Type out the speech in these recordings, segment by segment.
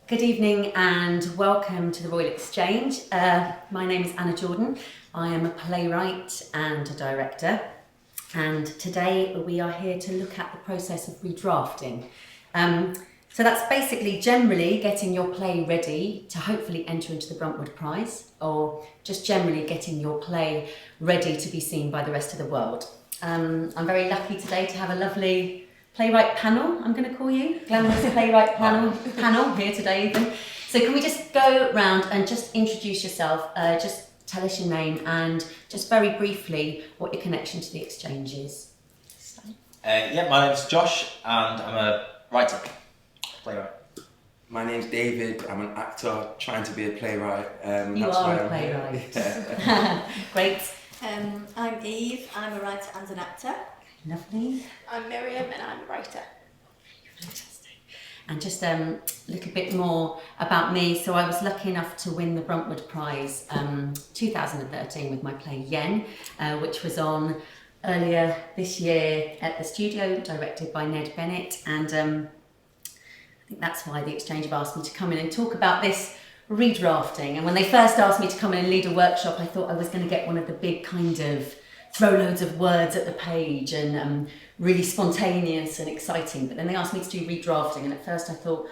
Good evening and welcome to the Royal Exchange. My name is Anna Jordan. I am a playwright and a director, and today we are here to look at the process of redrafting. So that's basically generally getting your play ready to hopefully enter into the Bruntwood Prize, or just generally getting your play ready to be seen by the rest of the world. I'm very lucky today to have a lovely playwright panel, I'm going to call you, glamorous playwright panel here today even. So can we just go round and just introduce yourself, just tell us your name and just very briefly what your connection to the Exchange is. My name's Josh and I'm a writer, playwright. My name's David, I'm an actor trying to be a playwright. You are a playwright. Great. I'm Eve, I'm a writer and an actor. Lovely. I'm Miriam and I'm a writer. Fantastic. And just a little bit more about me. So I was lucky enough to win the Bruntwood Prize 2013 with my play Yen, which was on earlier this year at the studio, directed by Ned Bennett. And I think that's why the Exchange have asked me to come in and talk about this redrafting. And when they first asked me to come in and lead a workshop, I thought I was going to get one of the big kind of throw loads of words at the page and really spontaneous and exciting. But then they asked me to do redrafting, and at first I thought,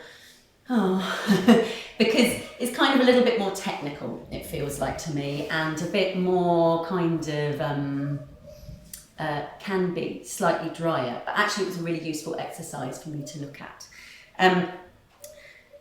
because it's kind of a little bit more technical, it feels like to me, and a bit more kind of can be slightly drier. But actually it was a really useful exercise for me to look at.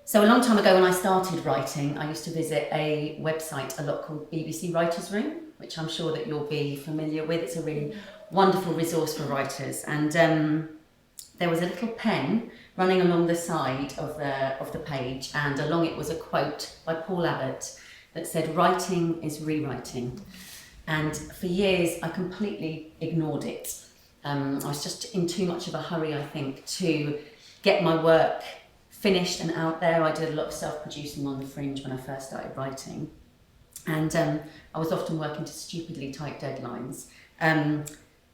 So a long time ago when I started writing, I used to visit a website a lot called BBC Writers' Room, which I'm sure that you'll be familiar with. It's a really wonderful resource for writers. And there was a little pen running along the side of the page, and along it was a quote by Paul Abbott that said, "Writing is rewriting." And for years, I completely ignored it. I was just in too much of a hurry, I think, to get my work finished and out there. I did a lot of self-producing on the Fringe when I first started writing. And I was often working to stupidly tight deadlines.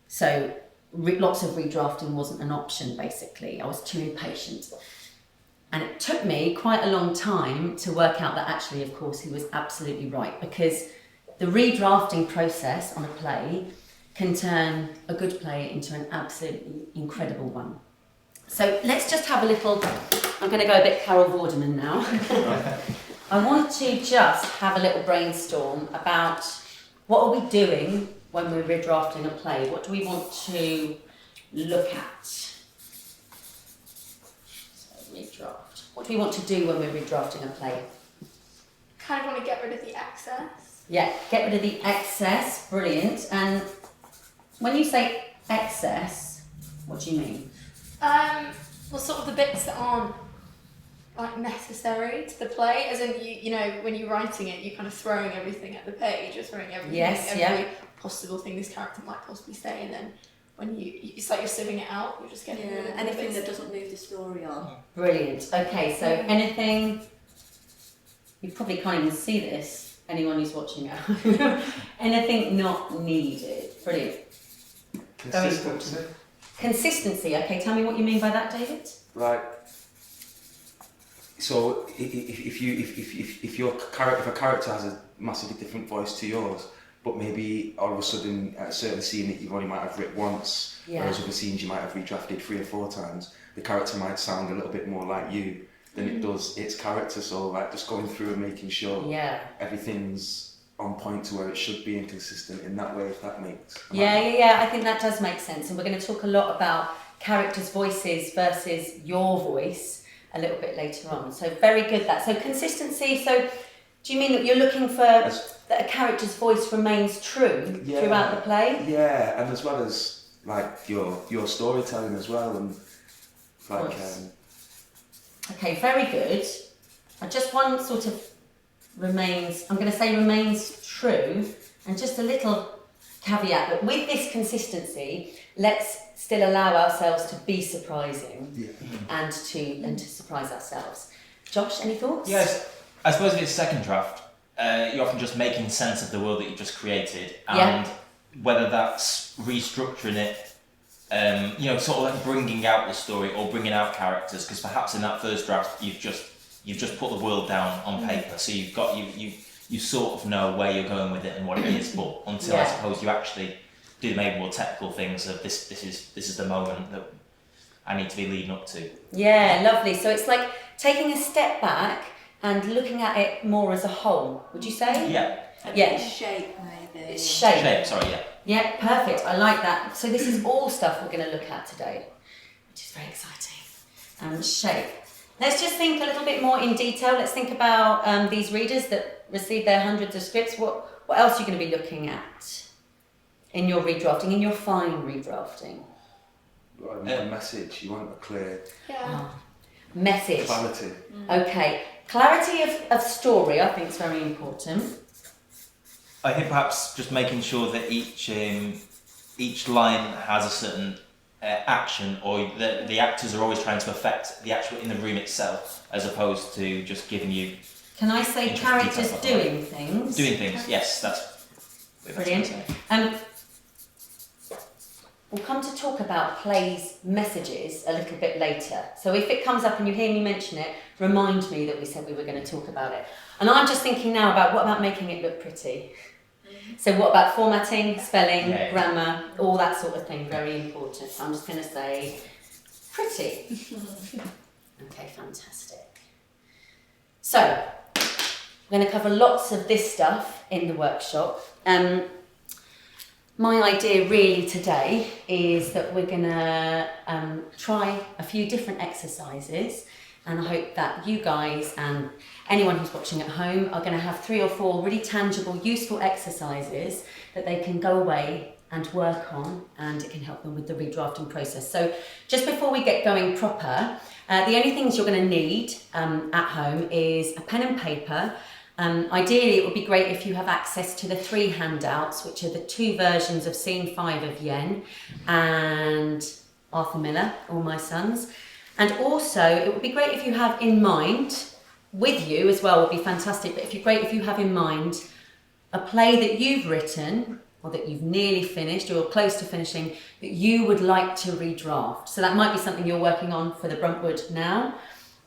So lots of redrafting wasn't an option, basically. I was too impatient. And it took me quite a long time to work out that actually, of course, he was absolutely right, because the redrafting process on a play can turn a good play into an absolutely incredible one. So let's just have a little, I'm going to go a bit Carol Vorderman now. I want to just have a little brainstorm about what are we doing when we're redrafting a play? What do we want to look at? So redraft. What do we want to do when we're redrafting a play? Kind of want to get rid of the excess. Yeah, get rid of the excess. Brilliant. And when you say excess, what do you mean? Well, sort of the bits that aren't like necessary to the play, as in you know when you're writing it, you're kind of throwing everything at the page, you're throwing everything, every possible thing this character might possibly say, and then when it's like you're sieving it out, you're just getting rid of anything that doesn't move the story on. Brilliant. Okay, so anything, you probably can't even see this, anyone who's watching it. Anything not needed. Brilliant. Consistency. Consistency. Okay, tell me what you mean by that, David. Like, so if a character has a massively different voice to yours, but maybe all of a sudden at a certain scene that you've only might have written once, whereas other scenes you might have redrafted 3 or 4 times, the character might sound a little bit more like you than it does its character. So like just going through and making sure everything's on point to where it should be and consistent in that way, if that makes sense. Yeah, I think that does make sense. And we're going to talk a lot about characters' voices versus your voice a little bit later on. So very good that. So consistency, so do you mean that you're looking for that a character's voice remains true throughout the play? Yeah, and as well as like your storytelling as well, and like okay, very good. Just one sort of remains true, and just a little caveat that with this consistency, let's still allow ourselves to be surprising and to surprise ourselves. Josh, any thoughts? Yes, I suppose if it's second draft, you're often just making sense of the world that you've just created, and whether that's restructuring it, sort of like bringing out the story or bringing out characters, because perhaps in that first draft you've just you've just put the world down on paper, so you've got you sort of know where you're going with it and what it is, but until I suppose you actually do maybe more technical things of this is the moment that I need to be leading up to. Yeah, lovely. So it's like taking a step back and looking at it more as a whole, would you say? Yeah. Yeah. Shape, maybe. It's shape. Shape, sorry, yeah. Yeah, perfect. I like that. So this is all stuff we're going to look at today, which is very exciting. And shape. Let's just think a little bit more in detail. Let's think about these readers that receive their hundreds of scripts. What else are you going to be looking at in your redrafting, in your fine redrafting? A message. You want a clear message. clarity. Okay. Clarity of story, I think, is very important. I think perhaps just making sure that each line has a certain action, or the actors are always trying to affect the actual in the room itself, as opposed to just giving you. Can I say characters doing things? Doing things, yes, that's brilliant. We'll come to talk about plays messages a little bit later. So if it comes up and you hear me mention it, remind me that we said we were going to talk about it. And I'm just thinking now about what about making it look pretty? So what about formatting, spelling, grammar, all that sort of thing, very important. So I'm just going to say pretty. Okay, fantastic. So we're going to cover lots of this stuff in the workshop. My idea really today is that we're going to try a few different exercises, and I hope that you guys and anyone who's watching at home are going to have 3 or 4 really tangible, useful exercises that they can go away and work on, and it can help them with the redrafting process. So just before we get going proper, the only things you're going to need at home is a pen and paper. Ideally, it would be great if you have access to the 3 handouts, which are the 2 versions of Scene 5 of Yen and Arthur Miller, All My Sons. And also, it would be great if you have in mind, with you as well would be fantastic, but great if you have in mind a play that you've written, or that you've nearly finished, or close to finishing, that you would like to redraft. So that might be something you're working on for the Bruntwood now,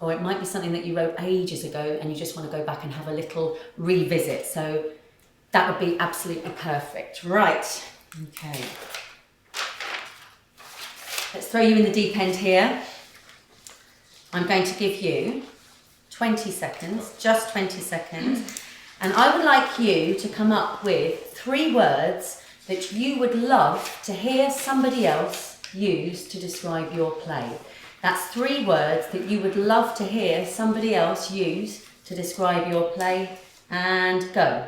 or it might be something that you wrote ages ago and you just want to go back and have a little revisit. So that would be absolutely perfect. Right, okay. Let's throw you in the deep end here. I'm going to give you 20 seconds, just 20 seconds. And I would like you to come up with 3 words that you would love to hear somebody else use to describe your play. That's 3 words that you would love to hear somebody else use to describe your play. And go.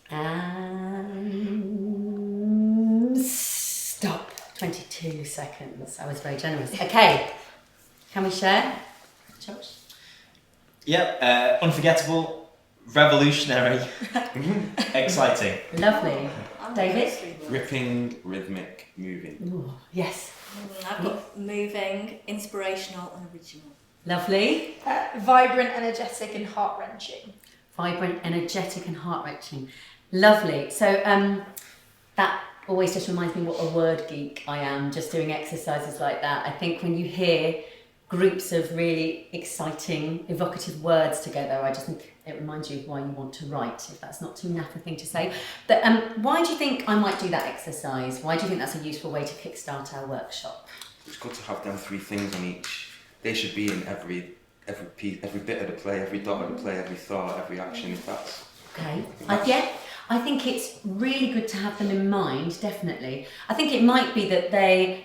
And stop. 22 seconds. I was very generous. Okay. Can we share? Josh? Yep. Unforgettable, revolutionary, exciting. Lovely. David? Ripping, rhythmic, moving. Ooh, yes. I've got moving, inspirational and original. Lovely. Vibrant, energetic and heart-wrenching. Vibrant, energetic and heart-wrenching. Lovely. So that always just reminds me what a word geek I am, just doing exercises like that. I think when you hear groups of really exciting, evocative words together, I just think it reminds you of why you want to write, if that's not too naff a thing to say. But why do you think I might do that exercise? Why do you think that's a useful way to kickstart our workshop? It's good to have them 3 things on each. They should be in every piece, every bit of the play, every dot of the play, every thought, every action. If that's okay. I think it's really good to have them in mind, definitely. I think it might be that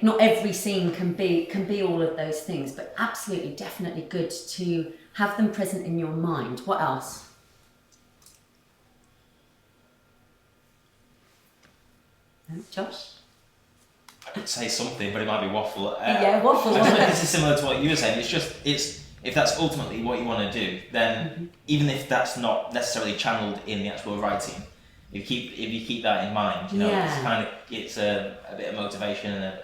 not every scene can be all of those things, but absolutely, definitely good to have them present in your mind. What else? Josh? I could say something, but it might be waffle. Waffle. I don't know if this is similar to what you were saying. If that's ultimately what you want to do, then even if that's not necessarily channeled in the actual writing, if you keep that in mind, it's a bit of motivation and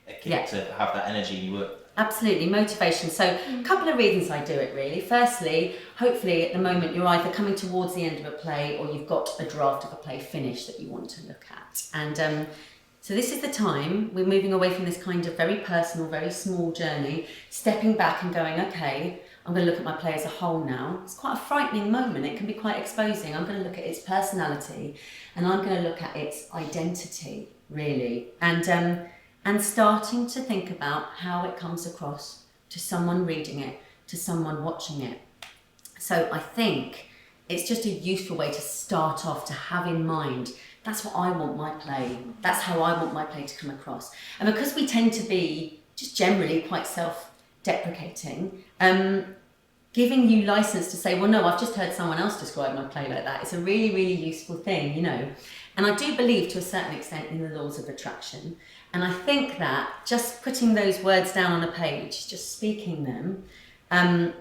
a kick to have that energy in your work. Absolutely, motivation. So a couple of reasons I do it really. Firstly, hopefully at the moment you're either coming towards the end of a play or you've got a draft of a play finished that you want to look at. And So this is the time we're moving away from this kind of very personal, very small journey, stepping back and going, okay, I'm going to look at my play as a whole now. It's quite a frightening moment. It can be quite exposing. I'm going to look at its personality and I'm going to look at its identity, really. And starting to think about how it comes across to someone reading it, to someone watching it. So I think it's just a useful way to start off, to have in mind, that's what I want my play, that's how I want my play to come across. And because we tend to be just generally quite self-deprecating, giving you license to say, well, no, I've just heard someone else describe my play like that. It's a really, really useful thing, you know. And I do believe to a certain extent in the laws of attraction. And I think that just putting those words down on a page, just speaking them, I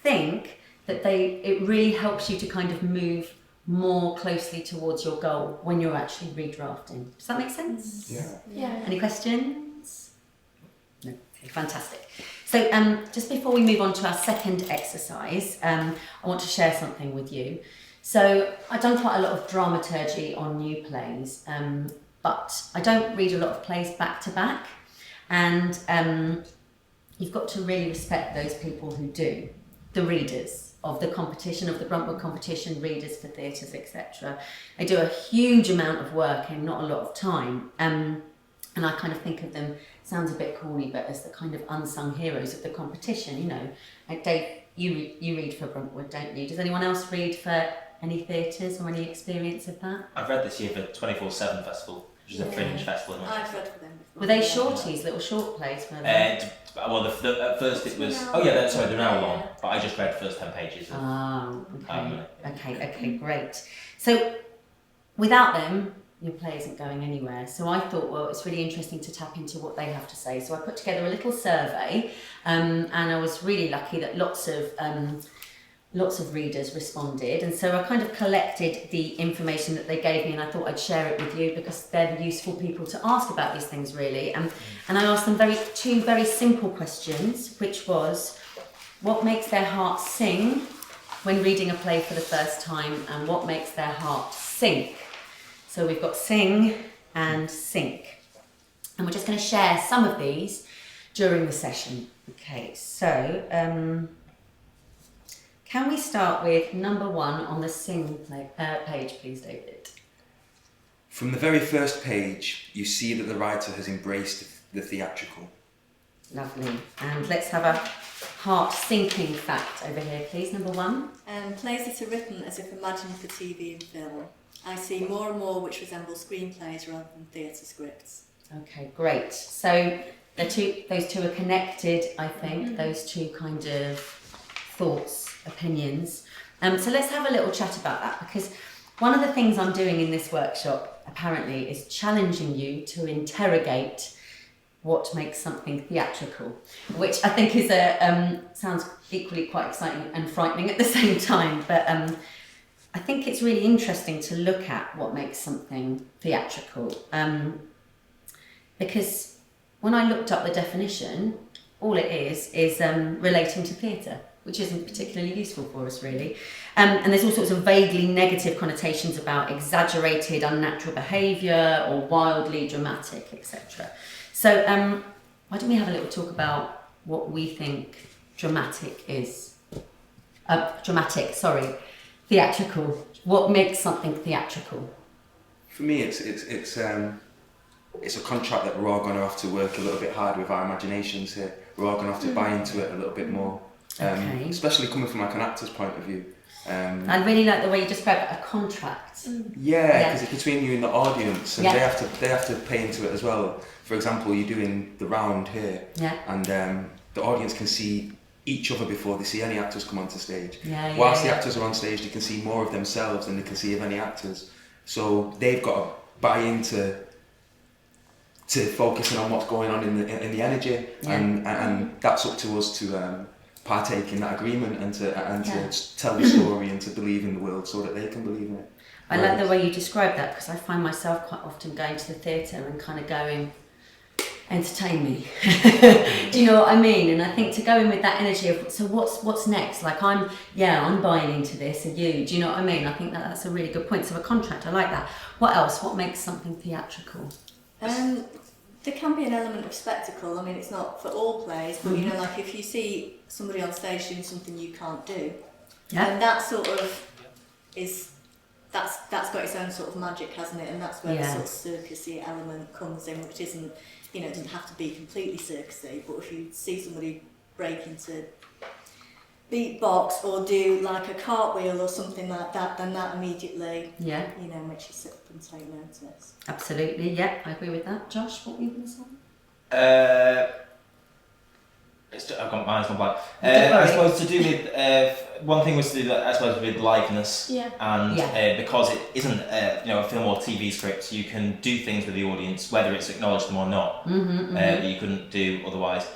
think that it really helps you to kind of move more closely towards your goal when you're actually redrafting. Does that make sense? Yeah. Any questions? No. Okay, fantastic. So just before we move on to our second exercise, I want to share something with you. So I've done quite a lot of dramaturgy on new plays, but I don't read a lot of plays back to back, and you've got to really respect those people who do, the readers of the competition, of the Bruntwood competition, readers for theatres, etc. They do a huge amount of work in not a lot of time, and I kind of think of them, sounds a bit corny, but as the kind of unsung heroes of the competition, you know. Like Dave, you read for Bruntwood, don't you? Does anyone else read for any theatres or any experience of that? I've read this year for 24/7 Festival, which is a fringe festival in I've Manchester. read for them before. Were they shorties, little short plays? Were they? Well, at first it was. Oh yeah, sorry, they're now long. But I just read the first 10 pages. Okay, great. So without them, your play isn't going anywhere. So I thought, well, it's really interesting to tap into what they have to say. So I put together a little survey, and I was really lucky that lots of readers responded, and so I kind of collected the information that they gave me, and I thought I'd share it with you because they're the useful people to ask about these things, really. And I asked them two very simple questions, which was, what makes their heart sing when reading a play for the first time, and what makes their heart sink? So we've got sing and sink, and we're just going to share some of these during the session. Okay, so can we start with number 1 on the sing page, please, David? From the very first page, you see that the writer has embraced the theatrical. Lovely. And let's have a heart-sinking fact over here, please, number 1. Plays that are written as if imagined for TV and film. I see more and more which resemble screenplays rather than theatre scripts. Okay, great. So those two are connected, I think, those two kind of thoughts, opinions. So let's have a little chat about that, because one of the things I'm doing in this workshop, apparently, is challenging you to interrogate what makes something theatrical, which I think is sounds equally quite exciting and frightening at the same time. But I think it's really interesting to look at what makes something theatrical, because when I looked up the definition, all it is relating to theatre, which isn't particularly useful for us, really. And there's all sorts of vaguely negative connotations about exaggerated, unnatural behaviour or wildly dramatic, etc. So why don't we have a little talk about what we think theatrical. What makes something theatrical? For me, it's a contract that we're all going to have to work a little bit hard with our imaginations here. We're all going to have to buy into it a little bit more. Okay. Especially coming from like an actor's point of view. I really like the way you describe it, a contract. Yeah, because it's between you and the audience, and Yeah. they have to pay into it as well. For example, you're doing the round here, and the audience can see each other before they see any actors come onto stage. Whilst the actors are on stage, they can see more of themselves than they can see of any actors. So they've got to buy into focusing on what's going on in the energy, and that's up to us to partake in that agreement and to tell the story and to believe in the world so that they can believe in it. I like the way you describe that, because I find myself quite often going to the theatre and kind of going, entertain me. Do you know what I mean? And I think to go in with that energy of, so what's next? Like I'm buying into this, and you, do you know what I mean? I think that's a really good point. So a contract, I like that. What else? What makes something theatrical? There can be an element of spectacle. I mean, it's not for all plays, but you know, like if you see somebody on stage doing something you can't do, and that sort of is that's got its own sort of magic, hasn't it? And that's where the sort of circusy element comes in, which isn't, you know, it doesn't have to be completely circusy, but if you see somebody break into beatbox or do like a cartwheel or something like that, then that immediately, you know, makes you sit up and take notice. Absolutely, yeah, I agree with that. Josh, what were you going to say? I've got mine's gone blank. I suppose to do with one thing was to do, I suppose, with liveness, and because it isn't you know, a film or TV script, you can do things with the audience, whether it's acknowledged them or not, that you couldn't do otherwise.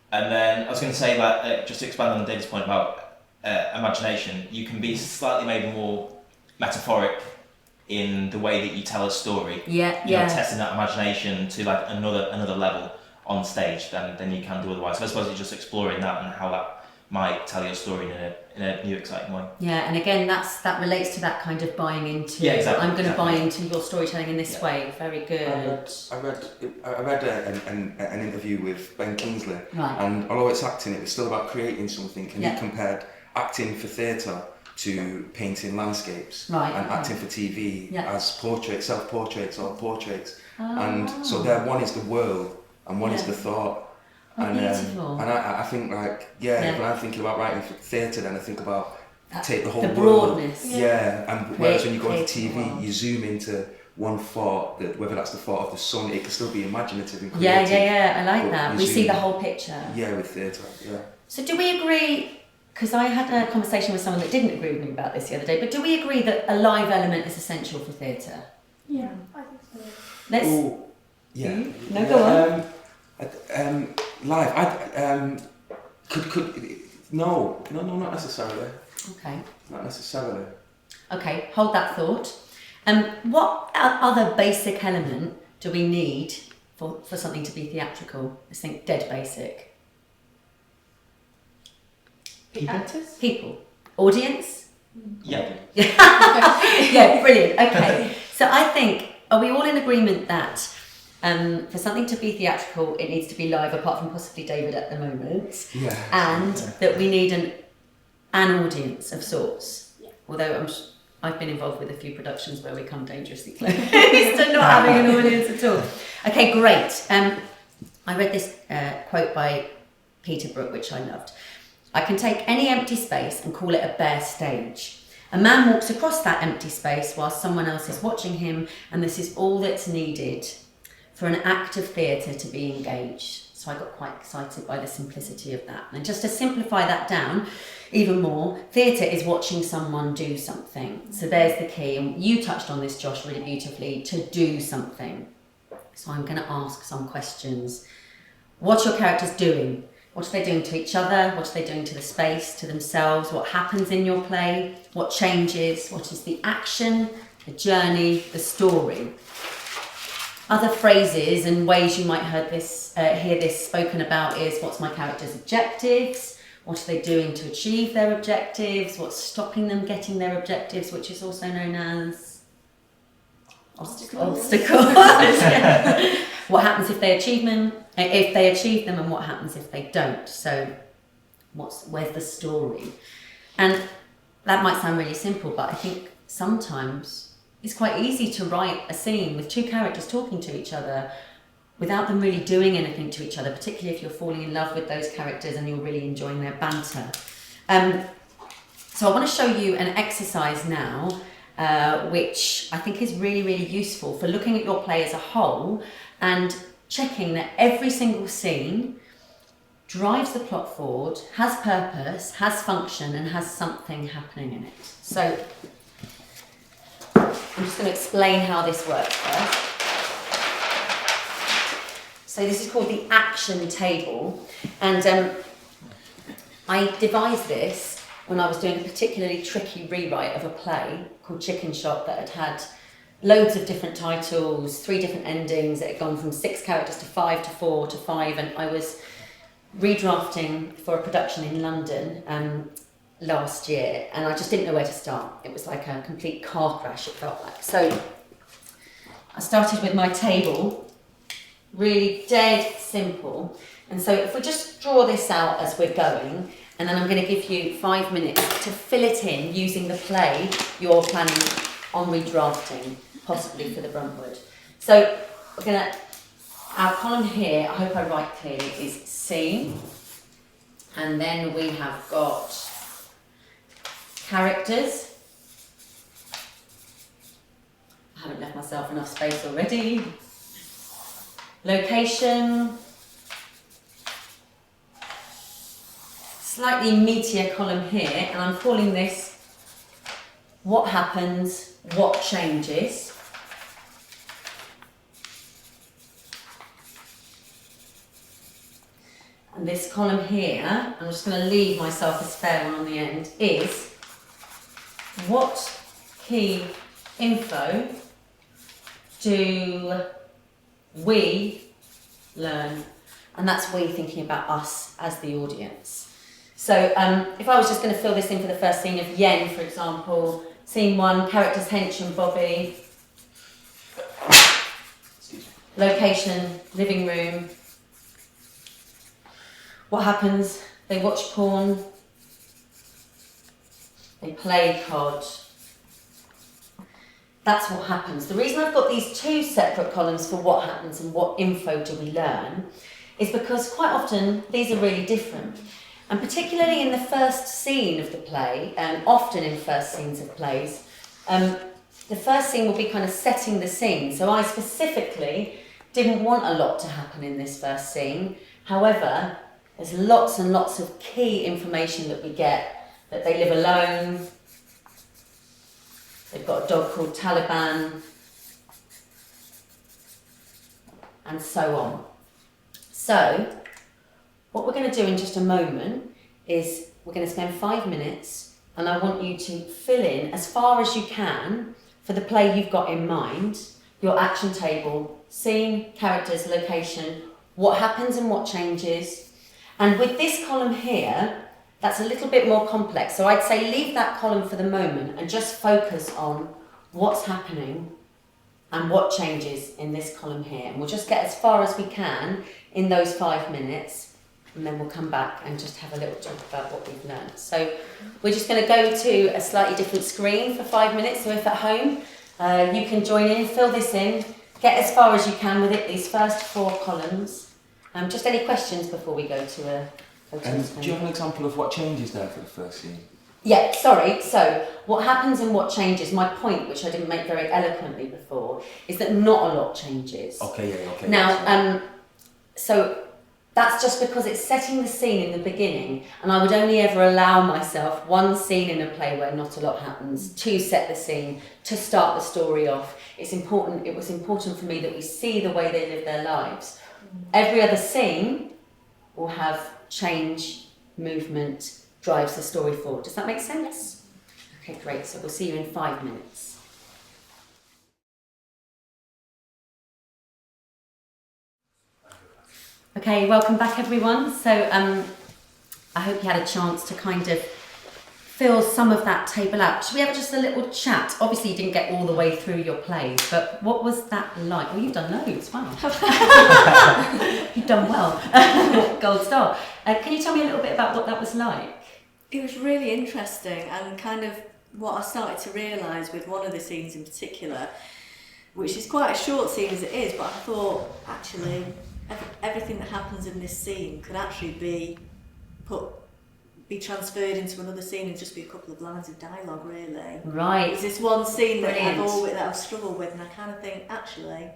And then I was going to say that, just to expand on David's point about imagination, you can be slightly maybe more metaphoric in the way that you tell a story. You know, testing that imagination to like another level on stage than you can do otherwise. So I suppose it's just exploring that and how that might tell your story in a new, exciting way. Yeah, and again, that relates to that kind of buying into. Yeah, exactly. I'm going to buy into your storytelling in this way. Very good. I read an interview with Ben Kingsley, right. And although it's acting, it was still about creating something. And he compared acting for theatre to painting landscapes, right, and acting for TV as portraits, self-portraits or portraits. And so there, one is the world and one is the thought. Oh, and beautiful. And I think like when I'm thinking about writing for theatre, then I think about take the whole the world. Broadness. And whereas when you go into TV, you zoom into one thought, that whether that's the thought of the sun, it can still be imaginative and creative. I like that. We see the whole picture. Yeah, with theatre. Yeah. So do we agree? Because I had a conversation with someone that didn't agree with me about this the other day. But do we agree that a live element is essential for theatre? Yeah, I think so. Let's. Ooh, yeah. No, go on. Live. No, not necessarily. Okay. Not necessarily. Okay, hold that thought. What other basic element do we need for something to be theatrical? Let's think dead basic. Actors? People. Audience? Yeah. Yeah, brilliant. Okay. So I think, are we all in agreement that for something to be theatrical, it needs to be live, apart from possibly David at the moment? Yeah. And that we need an audience of sorts. Yeah. Although I've been involved with a few productions where we come dangerously close to not having an audience at all. Okay, great. I read this quote by Peter Brook, which I loved. I can take any empty space and call it a bare stage. A man walks across that empty space while someone else is watching him, and this is all that's needed for an act of theatre to be engaged. So I got quite excited by the simplicity of that. And just to simplify that down even more, theatre is watching someone do something. So there's the key. And you touched on this, Josh, really beautifully, to do something. So I'm going to ask some questions. What's your characters doing? What are they doing to each other? What are they doing to the space, to themselves? What happens in your play? What changes? What is the action, the journey, the story? Other phrases and ways you might hear this spoken about is, what's my character's objectives? What are they doing to achieve their objectives? What's stopping them getting their objectives, which is also known as obstacles. What happens if they achieve them? And what happens if they don't? So where's the story? And that might sound really simple, but I think sometimes it's quite easy to write a scene with two characters talking to each other without them really doing anything to each other, particularly if you're falling in love with those characters and you're really enjoying their banter. So I want to show you an exercise now, which I think is really, really useful for looking at your play as a whole and checking that every single scene drives the plot forward, has purpose, has function, and has something happening in it. So I'm just going to explain how this works first. So this is called the action table, and I devised this when I was doing a particularly tricky rewrite of a play called Chicken Shop that had loads of different titles, 3 different endings. It had gone from 6 characters to 5 to 4 to 5, and I was redrafting for a production in London last year, and I just didn't know where to start. It was like a complete car crash, it felt like. So I started with my table, Really dead simple. And so if we just draw this out as we're going, and then I'm going to give you 5 minutes to fill it in using the play you're planning on redrafting, possibly for the Bruntwood. So we're going to, our column here, I hope I write clearly, is scene. And then we have got characters. I haven't left myself enough space already. Location. Slightly meatier column here, and I'm calling this what happens, what changes. And this column here, I'm just going to leave myself a spare one on the end, is what key info do we learn? And that's we thinking about us as the audience. So if I was just going to fill this in for the first scene of Yen, for example, scene 1, characters Hench and Bobby, location, living room. What happens? They watch porn, they play COD. That's what happens. The reason I've got these 2 separate columns for what happens and what info do we learn is because quite often these are really different. And particularly in the first scene of the play, often in first scenes of plays, the first scene will be kind of setting the scene. So I specifically didn't want a lot to happen in this first scene. However, there's lots and lots of key information that we get, that they live alone, they've got a dog called Taliban, and so on. So, what we're going to do in just a moment is we're going to spend 5 minutes, and I want you to fill in as far as you can for the play you've got in mind, your action table, scene, characters, location, what happens and what changes. And with this column here, that's a little bit more complex. So I'd say leave that column for the moment and just focus on what's happening and what changes in this column here. And we'll just get as far as we can in those 5 minutes, and then we'll come back and just have a little talk about what we've learned. So we're just going to go to a slightly different screen for 5 minutes. So if at home, you can join in, fill this in, get as far as you can with it, these first 4 columns. Just any questions before we go to a screen? Do you have an example of what changes there for the first scene? Yeah, sorry. So what happens and what changes, my point, which I didn't make very eloquently before, is that not a lot changes. Okay, yeah, okay. Now, so that's just because it's setting the scene in the beginning, and I would only ever allow myself 1 scene in a play where not a lot happens to set the scene, to start the story off. It was important for me that we see the way they live their lives. Every other scene will have change, movement, drives the story forward. Does that make sense? Okay, great. So we'll see you in 5 minutes. Okay, welcome back everyone. So I hope you had a chance to kind of fill some of that table out. Should we have just a little chat? Obviously you didn't get all the way through your plays, but what was that like? Well, you've done loads, wow. You've done well. Gold star. Can you tell me a little bit about what that was like? It was really interesting, and kind of what I started to realise with one of the scenes in particular, which is quite a short scene as it is, but I thought actually everything that happens in this scene could actually be transferred into another scene and just be a couple of lines of dialogue, really. Right. It's this one scene that Brilliant. I've struggled with, and I kind of think actually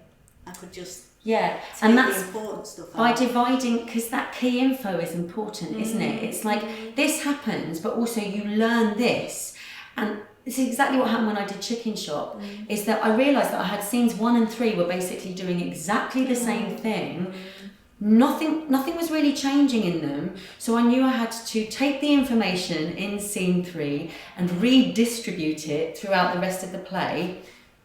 I could just and that's the important stuff by out. Dividing, because that key info is important, isn't it? It's like this happens, but also you learn this, and this is exactly what happened when I did Chicken Shop. Is that I realised that I had scenes 1 and 3 were basically doing exactly the same thing. Nothing was really changing in them, so I knew I had to take the information in scene 3 and redistribute it throughout the rest of the play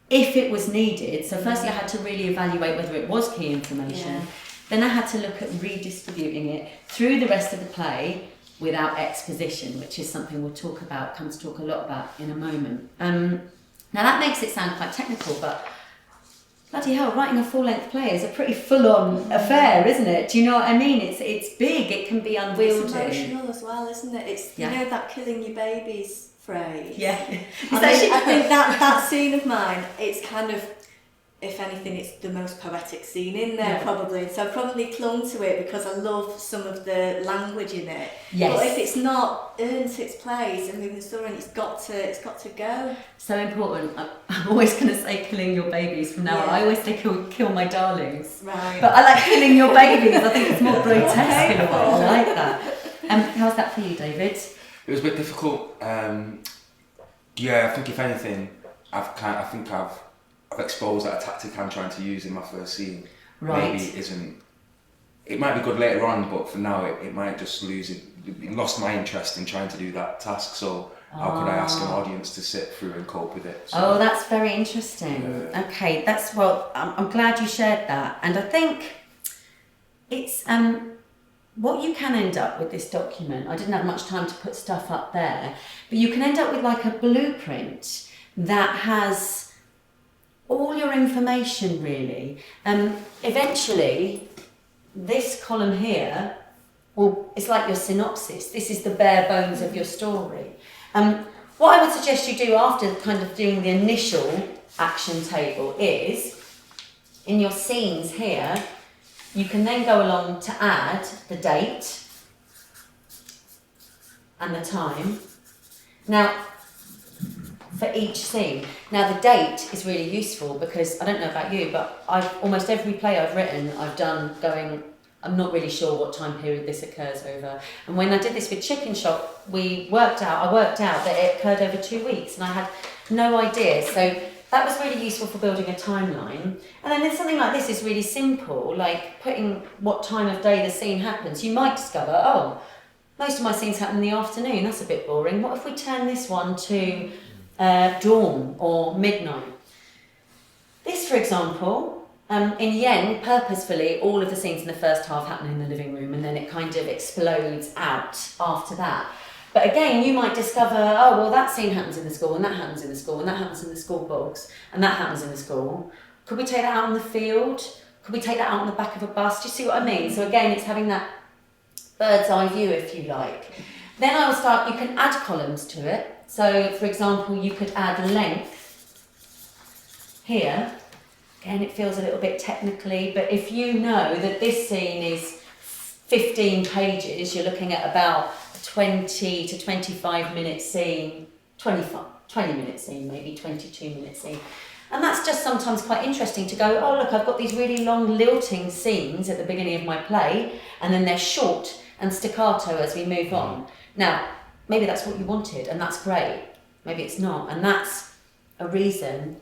if it was needed. So firstly I had to really evaluate whether it was key information. Then I had to look at redistributing it through the rest of the play without exposition, which is something we'll talk a lot about in a moment. Now that makes it sound quite technical, but Bloody hell, writing a full-length play is a pretty full-on affair, isn't it? Do you know what I mean? It's big, it can be unwieldy. It's emotional as well, isn't it? It's, you know, that killing your babies phrase. Yeah. I think that scene of mine, it's kind of, if anything, it's the most poetic scene in there, probably. So I've probably clung to it because I love some of the language in it. Yes. But if it's not earned its place and moving the story, it's got to go. So important. I'm always going to say killing your babies from now on. I always say kill my darlings. Right. But I like killing your babies. I think it's more grotesque in a way. I like that. How's that for you, David? It was a bit difficult. I think if anything, I've exposed that a tactic I'm trying to use in my first scene. Right. Maybe isn't. It might be good later on, but for now it might just lose it. It lost my interest in trying to do that task. So how could I ask an audience to sit through and cope with it? So, that's very interesting. Okay, I'm glad you shared that, and I think it's what you can end up with this document. I didn't have much time to put stuff up there, but you can end up with like a blueprint that has all your information really. Eventually, this column here, it's like your synopsis. This is the bare bones of your story. What I would suggest you do after kind of doing the initial action table is, in your scenes here, you can then go along to add the date and the time. Now, for each scene. Now the date is really useful because I don't know about you, but almost every play I've written, I've done going, I'm not really sure what time period this occurs over. And when I did this with Chicken Shop, I worked out that it occurred over 2 weeks and I had no idea. So that was really useful for building a timeline. And then there's something like this is really simple, like putting what time of day the scene happens. You might discover, most of my scenes happen in the afternoon, that's a bit boring. What if we turn this one to dawn or midnight? This, for example, in Yen, purposefully, all of the scenes in the first half happen in the living room and then it kind of explodes out after that. But again, you might discover, that scene happens in the school and that happens in the school and that happens in the school bogs and that happens in the school. Could we take that out on the field? Could we take that out on the back of a bus? Do you see what I mean? So again, it's having that bird's eye view, if you like. Then you can add columns to it. So, for example, you could add length here. Again, it feels a little bit technically, but if you know that this scene is 15 pages, you're looking at about a 20 to 25 minute scene, 20 minute scene, maybe 22 minute scene. And that's just sometimes quite interesting to go, look, I've got these really long lilting scenes at the beginning of my play, and then they're short and staccato as we move on. Now, maybe that's what you wanted, and that's great. Maybe it's not, and that's a reason.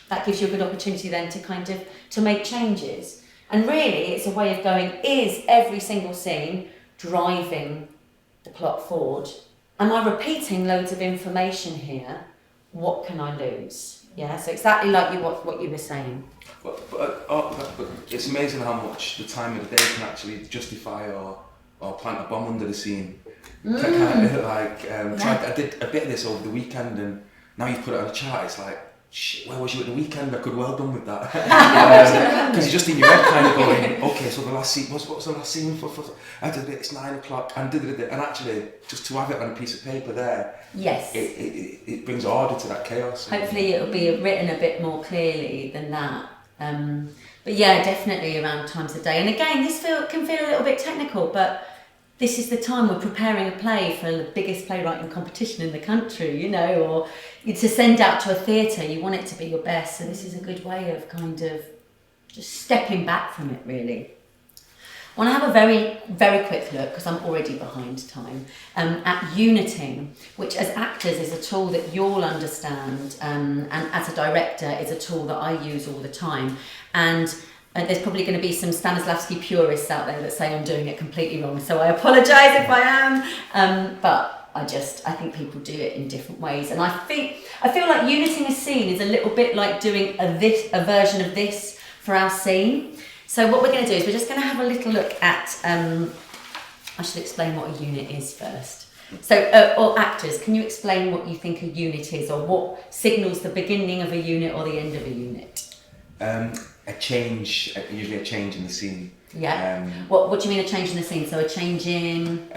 That gives you a good opportunity then to make changes. And really, it's a way of going, is every single scene driving the plot forward? Am I repeating loads of information here? What can I lose? Yeah, so exactly like what you were saying. But it's amazing how much the time of the day can actually justify or plant a bomb under the scene. I did a bit of this over the weekend, and now you've put it on a chart. It's like, shit, where was you at the weekend? I could well done with that. Because you're just in your head kind of going, okay, so the last scene, what was the last scene for I did it, it's 9 o'clock, and actually, just to have it on a piece of paper there, yes, it brings order to that chaos. Hopefully it'll be written a bit more clearly than that. But yeah, definitely around times of day. And again, this can feel a little bit technical, but this is the time we're preparing a play for the biggest playwriting competition in the country, or to send out to a theatre, you want it to be your best. So this is a good way of kind of just stepping back from it, really. I want to have a very, very quick look, because I'm already behind time, at uniting, which as actors is a tool that you'll understand, and as a director is a tool that I use all the time. And there's probably going to be some Stanislavski purists out there that say I'm doing it completely wrong, so I apologise if I am, but I think people do it in different ways. And I feel like uniting a scene is a little bit like doing a version of this for our scene. So what we're going to do is we're just going to have a little look at, I should explain what a unit is first. So, or actors, can you explain what you think a unit is, or what signals the beginning of a unit or the end of a unit? A change, usually a change in the scene. Yeah. What do you mean a change in the scene? So a change in?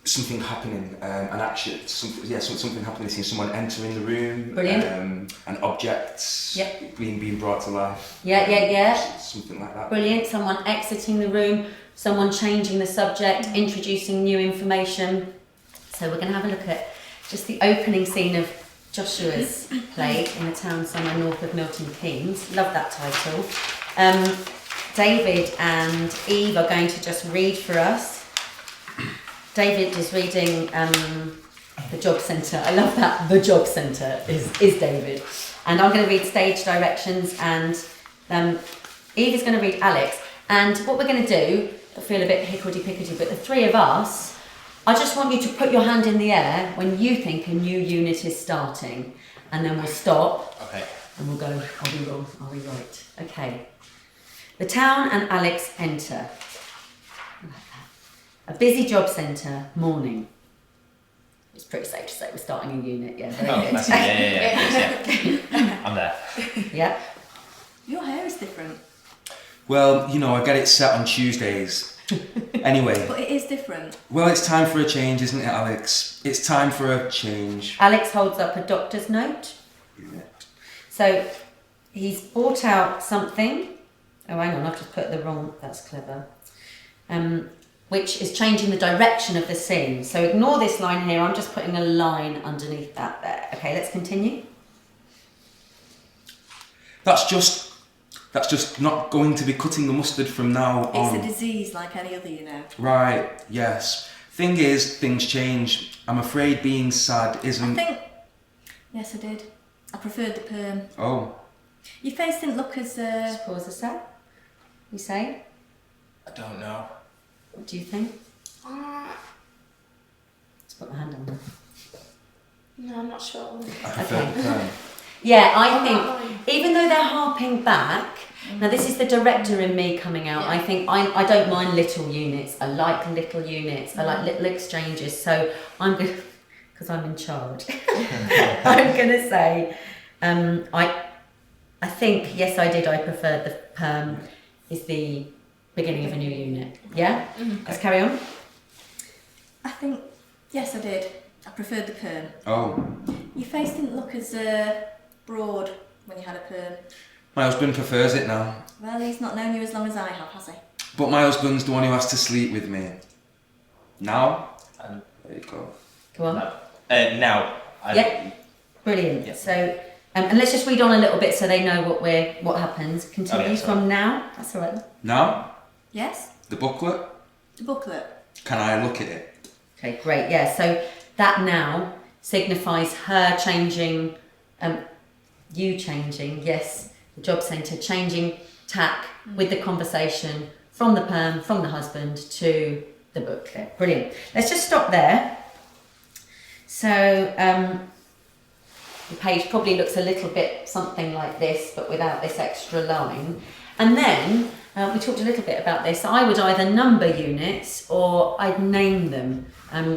Something happening, an action, something happening in the scene, someone entering the room. Brilliant. An object being brought to life. Yeah. Something like that. Brilliant. Someone exiting the room, someone changing the subject, introducing new information. So we're going to have a look at just the opening scene of Joshua's play in a town somewhere north of Milton Keynes. Love that title. David and Eve are going to just read for us. David is reading the job centre. I love that. The job centre is David. And I'm going to read stage directions, and Eve is going to read Alex. And what we're going to do, I feel a bit hickory-pickory, but the three of us, I just want you to put your hand in the air when you think a new unit is starting, and then we'll stop. Okay. And we'll go, are we wrong? Are we right? Okay. The town and Alex enter. A busy job centre, morning. It's pretty safe to say we're starting a unit, yeah. Very good. That's it. Yeah. I'm there. Yeah. Your hair is different. Well, I get it set on Tuesdays. Anyway. But it is different. Well, it's time for a change, isn't it, Alex? It's time for a change. Alex holds up a doctor's note. Yeah. So he's brought out something. Oh, hang on, I've just put the wrong. That's clever. Which is changing the direction of the scene. So ignore this line here. I'm just putting a line underneath that there. Okay, let's continue. That's just not going to be cutting the mustard from now on. It's a disease like any other, Right, yes. Thing is, things change. I'm afraid being sad isn't... Yes, I did. I preferred the perm. Oh. Your face didn't look as... Just pause a sec. You say? I don't know. What do you think? Let's put my hand on there. No, I'm not sure. I prefer the perm. Yeah, I think, even though they're harping back, now this is the director in me coming out, I think I don't mind little units, I like little units, I like little exchanges, so I'm going to, because I'm in charge, I'm going to say, I think, yes I did, I preferred the perm, is the beginning of a new unit. Yeah? Let's carry on. I think, yes I did. I preferred the perm. Oh. Your face didn't look as broad when you had a perm. My husband prefers it now. Well, he's not known you as long as I have, has he? But my husband's the one who has to sleep with me. Now? There you go. Go on. Now. Yeah. Brilliant. Yeah. So, and let's just read on a little bit so they know what happens. Continues from now. That's all right. Now? Yes? The booklet? The booklet. Can I look at it? Okay, great. Yeah, so that now signifies her changing, you changing, yes, the job centre, changing tack with the conversation from the perm, from the husband to the booklet. Brilliant. Let's just stop there. So the page probably looks a little bit something like this, but without this extra line. And then we talked a little bit about this. I would either number units or I'd name them.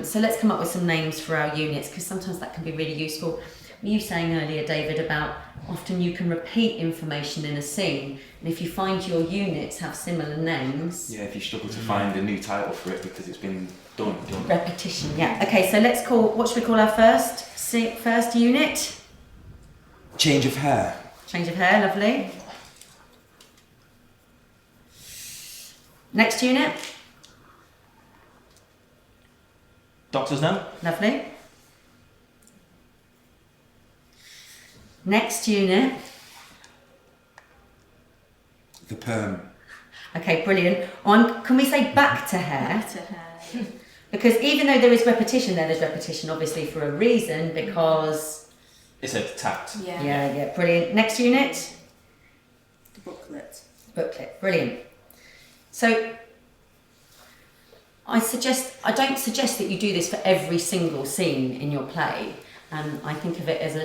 So let's come up with some names for our units, because sometimes that can be really useful. Were you saying earlier, David, about often you can repeat information in a scene, and if you find your units have similar names... Yeah, if you struggle to find a new title for it because it's been done. Repetition, yeah. Okay, so let's call, what should we call our first unit? Change of hair. Change of hair, lovely. Next unit? Doctor's note. Lovely. Next unit? The perm. Okay, brilliant. Can we say back to hair? Back to hair. Because even though there is repetition there, there's repetition obviously for a reason, because... It's a tact. Yeah. Yeah, brilliant. Next unit? The booklet. Booklet, brilliant. So, I don't suggest that you do this for every single scene in your play. I think of it as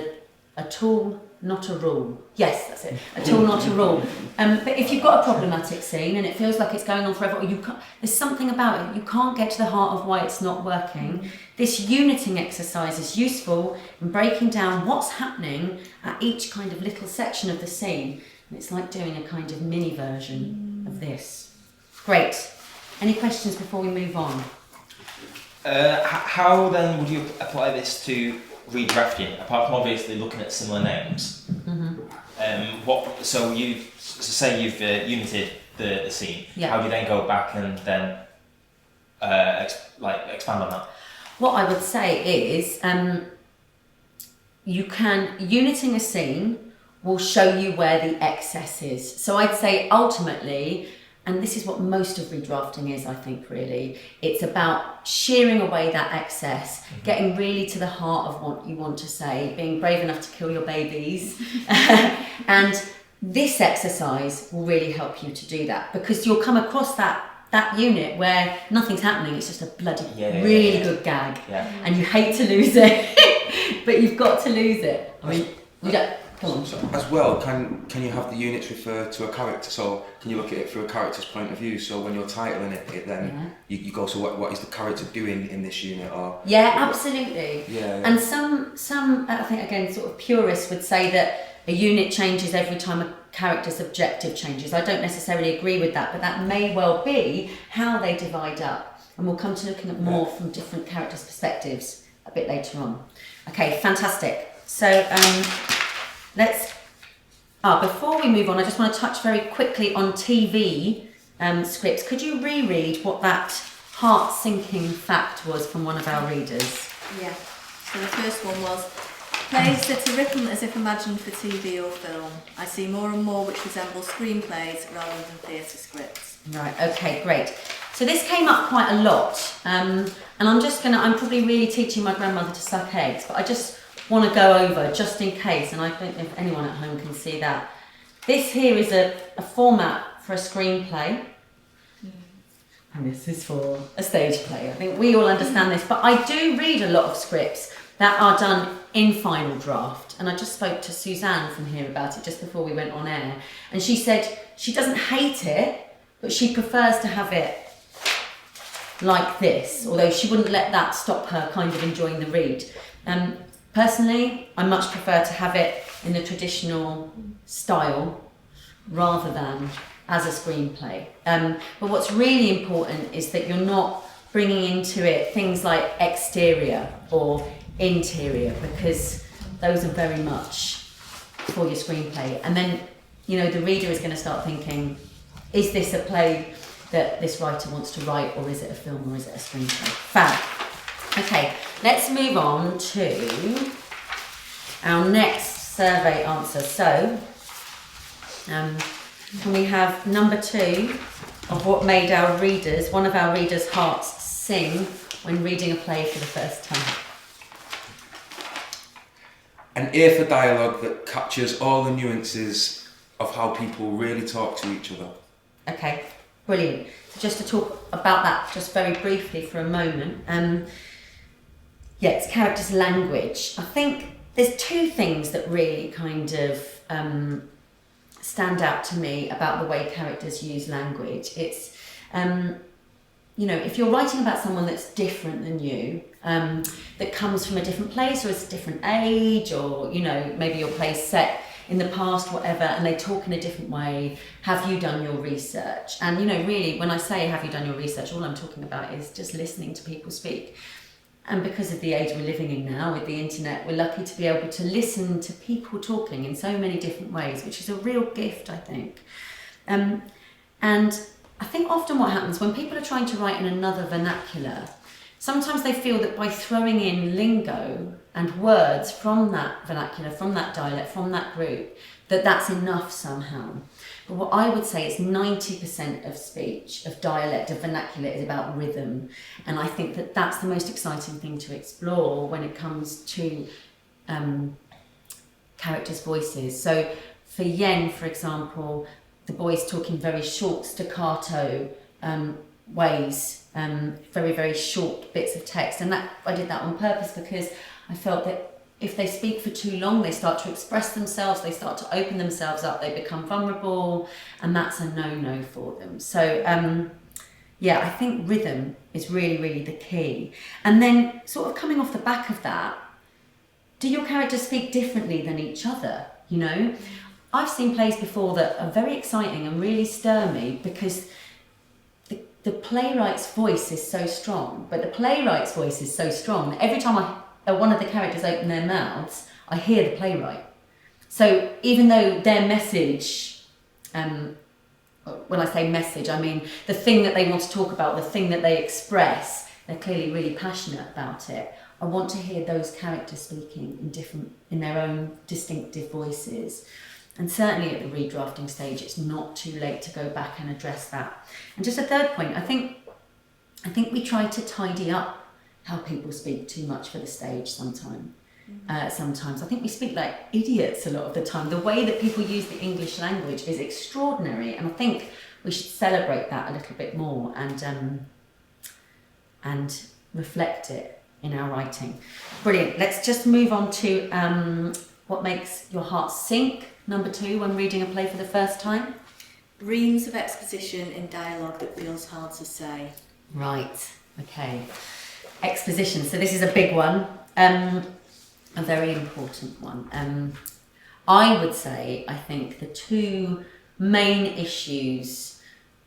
a tool, not a rule. Yes, that's it. A tool, not a rule. But if you've got a problematic scene and it feels like it's going on forever, or there's something about it, you can't get to the heart of why it's not working. This uniting exercise is useful in breaking down what's happening at each kind of little section of the scene. And it's like doing a kind of mini version of this. Great. Any questions before we move on? How then would you apply this to redrafting, apart from obviously looking at similar names? Say you've united the scene. Yeah. How do you then go back and then expand on that? What I would say is, uniting a scene will show you where the excess is. So I'd say ultimately, and this is what most of redrafting is, I think, really, it's about shearing away that excess, getting really to the heart of what you want to say, being brave enough to kill your babies. And this exercise will really help you to do that, because you'll come across that unit where nothing's happening, it's just a bloody really good gag. Yeah. And you hate to lose it, but you've got to lose it. I mean, you don't... So as well, can you have the units refer to a character? So can you look at it through a character's point of view? So when you're titling it then you go, so what is the character doing in this unit? Or absolutely. Yeah. And some I think again sort of purists would say that a unit changes every time a character's objective changes. I don't necessarily agree with that, but that may well be how they divide up. And we'll come to looking at more from different characters' perspectives a bit later on. Okay, fantastic. So before we move on, I just want to touch very quickly on TV scripts. Could you reread what that heart-sinking fact was from one of our readers? Yeah. So the first one was, plays that are written as if imagined for TV or film. I see more and more which resemble screenplays rather than theatre scripts. Right, okay, great. So this came up quite a lot. And I'm probably really teaching my grandmother to suck eggs, but I just want to go over just in case, and I don't know if anyone at home can see that. This here is a format for a screenplay, and this is for a stage play. I think we all understand this, but I do read a lot of scripts that are done in final draft, and I just spoke to Suzanne from here about it just before we went on air, and she said she doesn't hate it, but she prefers to have it like this, although she wouldn't let that stop her kind of enjoying the read. Personally, I much prefer to have it in the traditional style rather than as a screenplay. But what's really important is that you're not bringing into it things like exterior or interior, because those are very much for your screenplay. And then, the reader is going to start thinking, is this a play that this writer wants to write, or is it a film, or is it a screenplay? Fab. Okay, let's move on to our next survey answer. So, can we have number 2 of what made one of our readers' hearts sing when reading a play for the first time? An ear for dialogue that captures all the nuances of how people really talk to each other. Okay, brilliant. So just to talk about that just very briefly for a moment. It's characters' language. I think there's 2 things that really kind of stand out to me about the way characters use language. It's, if you're writing about someone that's different than you, that comes from a different place or is a different age, or, maybe your play's set in the past, whatever, and they talk in a different way, have you done your research? And, really, when I say have you done your research, all I'm talking about is just listening to people speak. And because of the age we're living in now with the internet, we're lucky to be able to listen to people talking in so many different ways, which is a real gift, I think. And I think often what happens when people are trying to write in another vernacular, sometimes they feel that by throwing in lingo and words from that vernacular, from that dialect, from that group, that's enough somehow. But what I would say is 90% of speech, of dialect, of vernacular is about rhythm. And I think that's the most exciting thing to explore when it comes to characters' voices. So for Yen, for example, the boy's talking very short staccato ways, very, very short bits of text. And I did that on purpose because I felt that if they speak for too long, they start to express themselves, they start to open themselves up, they become vulnerable, and that's a no-no for them. So yeah, I think rhythm is really, really the key. And then sort of coming off the back of that, do your characters speak differently than each other, you know? I've seen plays before that are very exciting and really stir me because the playwright's voice is so strong, but the playwright's voice is so strong that every time one of the characters open their mouths, I hear the playwright. So even though their message, when I say message, I mean the thing that they want to talk about, the thing that they express, they're clearly really passionate about it. I want to hear those characters speaking in their own distinctive voices. And certainly at the redrafting stage, it's not too late to go back and address that. And just a third point, I think we try to tidy up how people speak too much for the stage sometimes. Sometimes I think we speak like idiots a lot of the time. The way that people use the English language is extraordinary, and I think we should celebrate that a little bit more and reflect it in our writing. Brilliant. Let's just move on to what makes your heart sink. Number 2, when reading a play for the first time. Reams of exposition in dialogue that feels hard to say. Right. Okay. Exposition. So this is a big one. A very important one. I would say, I think the 2 main issues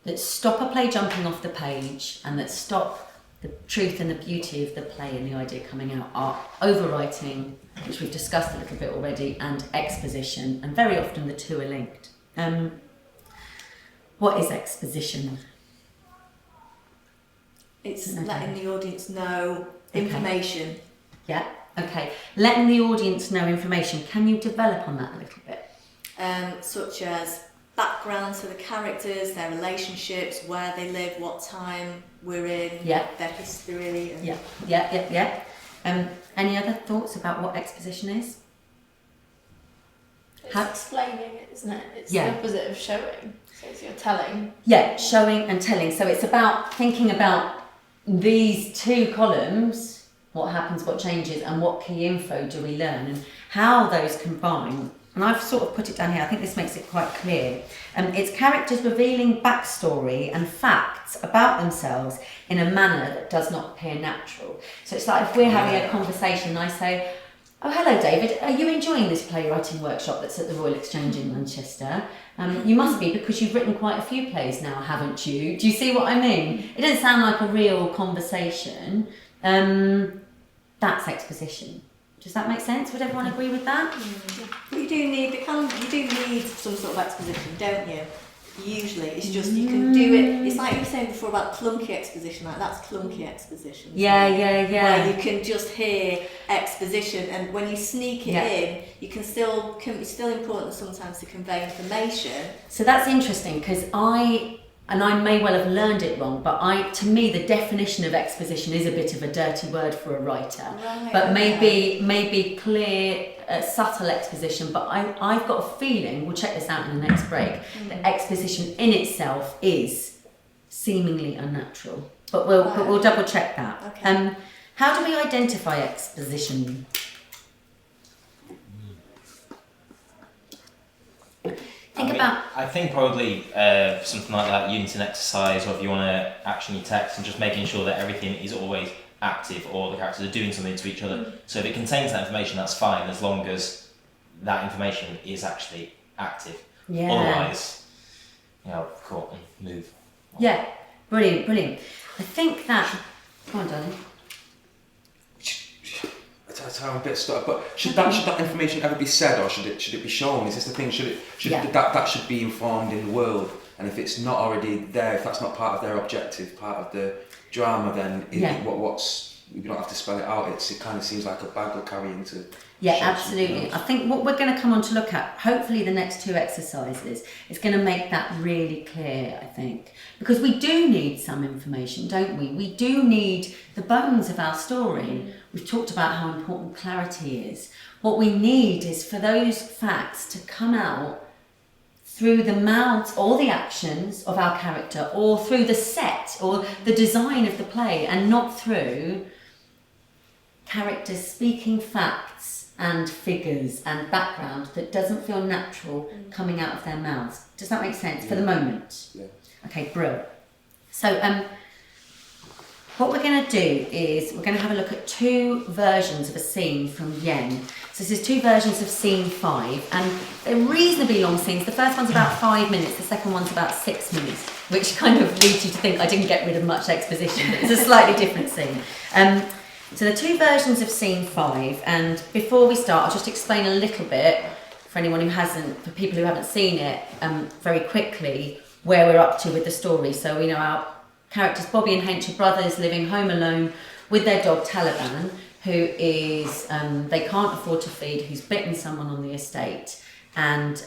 that stop a play jumping off the page and that stop the truth and the beauty of the play and the idea coming out are overwriting, which we've discussed a little bit already, and exposition, and very often the 2 are linked. What is exposition? It's letting the audience know information. Okay. Yeah, okay. Letting the audience know information. Can you develop on that a little bit? Such as backgrounds for the characters, their relationships, where they live, what time we're in, their history. And Yeah. Any other thoughts about what exposition is? It's explaining it, isn't it? It's the opposite of showing. So it's you're telling. Yeah, showing and telling. So it's about thinking about these 2 columns, what happens, what changes, and what key info do we learn, and how those combine. And I've sort of put it down here, I think this makes it quite clear. It's characters revealing backstory and facts about themselves in a manner that does not appear natural. So it's like if we're having a conversation and I say, "Oh, hello David, are you enjoying this playwriting workshop that's at the Royal Exchange in Manchester? You must be, because you've written quite a few plays now, haven't you?" Do you see what I mean? It doesn't sound like a real conversation. That's exposition. Does that make sense? Would everyone agree with that? But you do need some sort of exposition, don't you? Usually, it's just you can do it. It's like you were saying before about clunky exposition. Like that's clunky exposition. Yeah. Where you can just hear exposition, and when you sneak it in, you can still. It's still important sometimes to convey information. So that's interesting because I may well have learned it wrong, but to me the definition of exposition is a bit of a dirty word for a writer. Right, but maybe clear, subtle exposition. But I've got a feeling, we'll check this out in the next break, that exposition in itself is seemingly unnatural. But we'll double check that. Okay. How do we identify exposition? I think probably something like that, unit exercise, or if you want to action your text, and just making sure that everything is always active, or the characters are doing something to each other. So if it contains that information, that's fine, as long as that information is actually active. Yeah. Otherwise, caught and move. Yeah, brilliant. I think that. Come on, darling. That's how I'm a bit stuck. But should that information ever be said, or should it be shown? Is this the thing? That should be informed in the world? And if it's not already there, if that's not part of their objective, part of the drama, then we don't have to spell it out. It kind of seems like a bag we're carrying to. Yeah, absolutely. I think what we're going to come on to look at, hopefully the next 2 exercises, is going to make that really clear, I think. Because we do need some information, don't we? We do need the bones of our story. We've talked about how important clarity is. What we need is for those facts to come out through the mouths or the actions of our character, or through the set or the design of the play, and not through characters speaking facts and figures and background that doesn't feel natural coming out of their mouths. Does that make sense for the moment? Yeah. Okay, brilliant. So what we're going to do is we're going to have a look at 2 versions of a scene from Yen. So this is 2 versions of scene 5, and they're reasonably long scenes. The first one's about 5 minutes, the second one's about 6 minutes, which kind of leads you to think I didn't get rid of much exposition, but it's a slightly different scene. So the 2 versions of scene 5, and before we start, I'll just explain a little bit for anyone who hasn't, for people who haven't seen it, very quickly, where we're up to with the story. So we know our characters Bobby and Hench are brothers living home alone with their dog Taliban, who is they can't afford to feed, who's bitten someone on the estate, and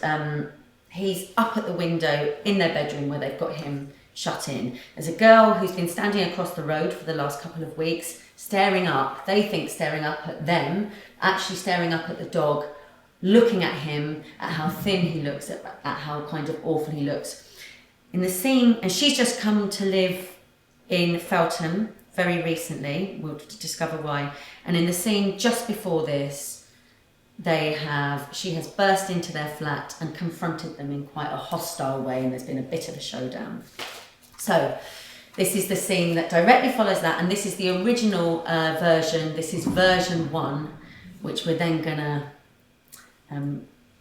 he's up at the window in their bedroom where they've got him shut in. There's a girl who's been standing across the road for the last couple of weeks, staring up, they think staring up at them, actually staring up at the dog, looking at him, at how thin he looks, at how kind of awful he looks. In the scene, and she's just come to live in Feltham very recently, we'll discover why, and in the scene just before this, she has burst into their flat and confronted them in quite a hostile way, and there's been a bit of a showdown. So this is the scene that directly follows that, and this is the original version. This is version 1, which we're then gonna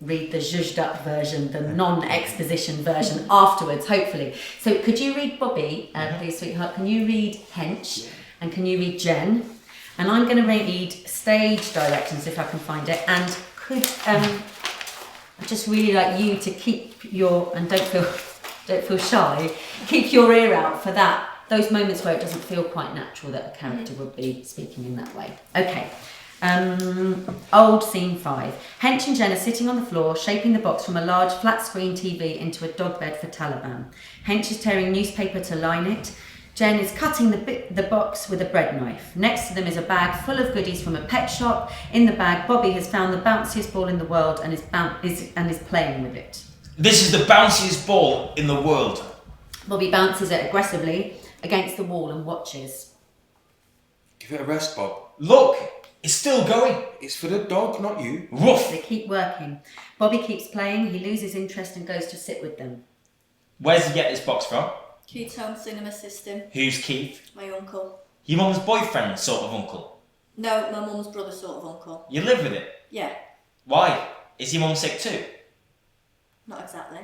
read the zhuzhed up version, the non-exposition version afterwards, hopefully. So could you read Bobby, please, sweetheart? Can you read Hench? And can you read Jen? And I'm going to read stage directions if I can find it. And could I'd just really like you to keep your, and don't feel shy, keep your ear out for those moments where it doesn't feel quite natural that a character would be speaking in that way. Okay. Old scene 5. Hench and Jen are sitting on the floor, shaping the box from a large flat screen TV into a dog bed for Taliban. Hench is tearing newspaper to line it. Jen is cutting the box with a bread knife. Next to them is a bag full of goodies from a pet shop. In the bag, Bobby has found the bounciest ball in the world and is playing with it. This is the bounciest ball in the world. Bobby bounces it aggressively against the wall and watches. Give it a rest, Bob. Look! It's still going. It's for the dog, not you. Woof! They keep working. Bobby keeps playing, he loses interest and goes to sit with them. Where's he get this box from? Keith's home cinema system. Who's Keith? My uncle. Your mum's boyfriend, sort of uncle? No, my mum's brother, sort of uncle. You live with it? Yeah. Why? Is your mum sick too? Not exactly.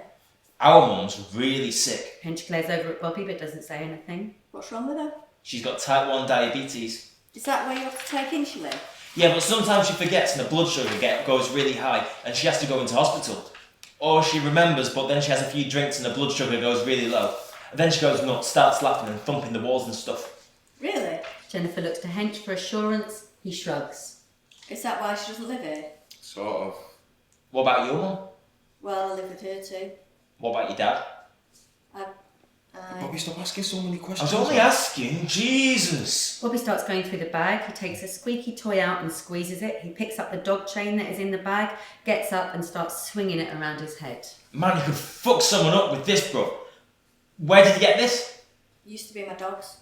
Our mum's really sick. Hench glares over at Bobby but doesn't say anything. What's wrong with her? She's got type 1 diabetes. Is that why you have to take insulin? Yeah, but sometimes she forgets and the blood sugar goes really high and she has to go into hospital. Or she remembers but then she has a few drinks and the blood sugar goes really low. And then she goes nuts, starts laughing and thumping the walls and stuff. Really? Jennifer looks to Hench for assurance. He shrugs. Is that why she doesn't live here? Sort of. What about your mum? Well, I live with her too. What about your dad? Bobby, stop asking so many I questions. was only asking, Jesus! Bobby starts going through the bag. He takes a squeaky toy out and squeezes it. He picks up the dog chain that is in the bag, gets up and starts swinging it around his head. Man, you could fuck someone up with this, bro. Where did you get this? Used to be my dog's.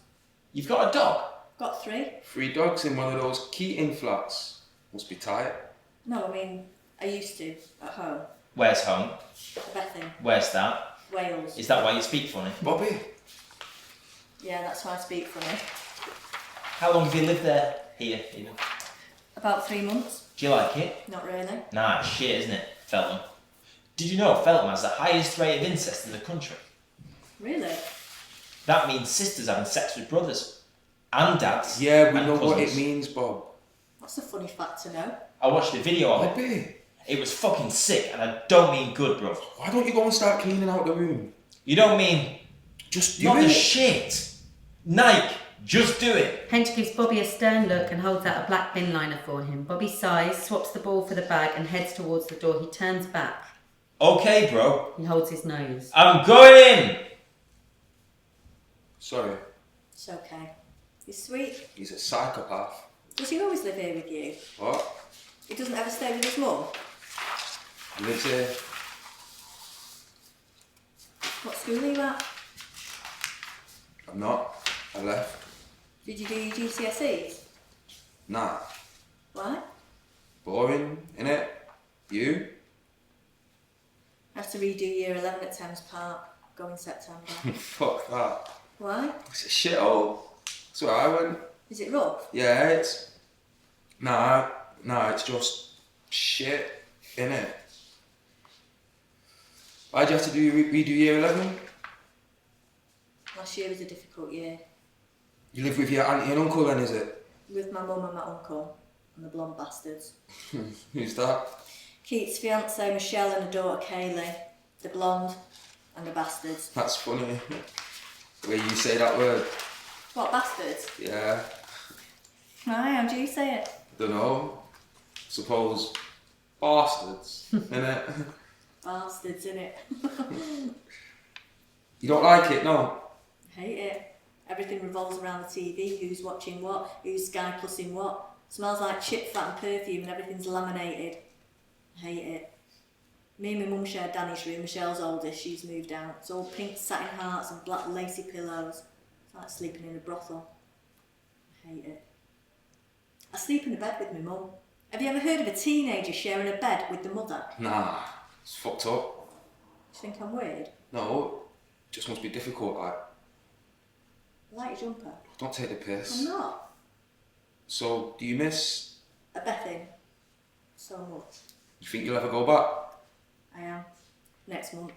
You've got a dog? Got 3. 3 dogs in one of those Keating flats. Must be tight. No, I mean, I used to, at home. Where's home? Bething, Where's that? Wales. Is that why you speak funny? Bobby. Yeah, that's why I speak funny. How long have you lived there? Here, even? About 3 months. Do you like it? Not really. Nah, shit, isn't it, Feltham? Did you know Feltham has the highest rate of incest in the country? Really? That means sisters having sex with brothers. And dads. Yeah, we and know what cousins. it means, Bob. That's a funny fact to know. I watched a video of it. Bobby. It was fucking sick, and I don't mean good, bro. Why don't you go and start cleaning out the room? You don't mean... Just do Not it. the shit. Nike, just do it. Hench gives Bobby a stern look and holds out a black bin liner for him. Bobby sighs, swaps the ball for the bag and heads towards the door. He turns back. Okay, bro. He holds his nose. I'm going in. Sorry. It's okay. He's sweet. He's a psychopath. Does he always live here with you? What? He doesn't ever stay with his mum? He lives here. What school are you at? I'm not. I left. Did you do your GCSEs? Nah. Why? Boring, innit? You? I have to redo year 11 at Thames Park, go in September. Fuck that. Why? It's a shithole. That's where I went. Is it rough? Yeah, it's... Nah, it's just shit, innit? Why'd you have to redo year 11? Last year was a difficult year. You live with your auntie and uncle then, is it? With my mum and my uncle, and the blonde bastards. Who's that? Keith's fiancée Michelle and her daughter Kaylee, the blonde and the bastards. That's funny. The way you say that word. What, bastards? Yeah. Right, how do you say it? Dunno. Suppose bastards, innit? Bastards, innit? You don't like it, no? Hate it. Everything revolves around the TV, who's watching what, who's Sky Plusing what. Smells like chip fat and perfume and everything's laminated. Hate it. Me and my mum share Danny's room, Michelle's oldest, she's moved out. It's all pink satin hearts and black lacy pillows. It's like sleeping in a brothel. I hate it. I sleep in a bed with my mum. Have you ever heard of a teenager sharing a bed with the mother? Nah, it's fucked up. Do you think I'm weird? No, just must be difficult, like. I like your jumper. Don't take the piss. I'm not. So, do you miss... A Bething. So much. You think you'll ever go back? I am. Next month.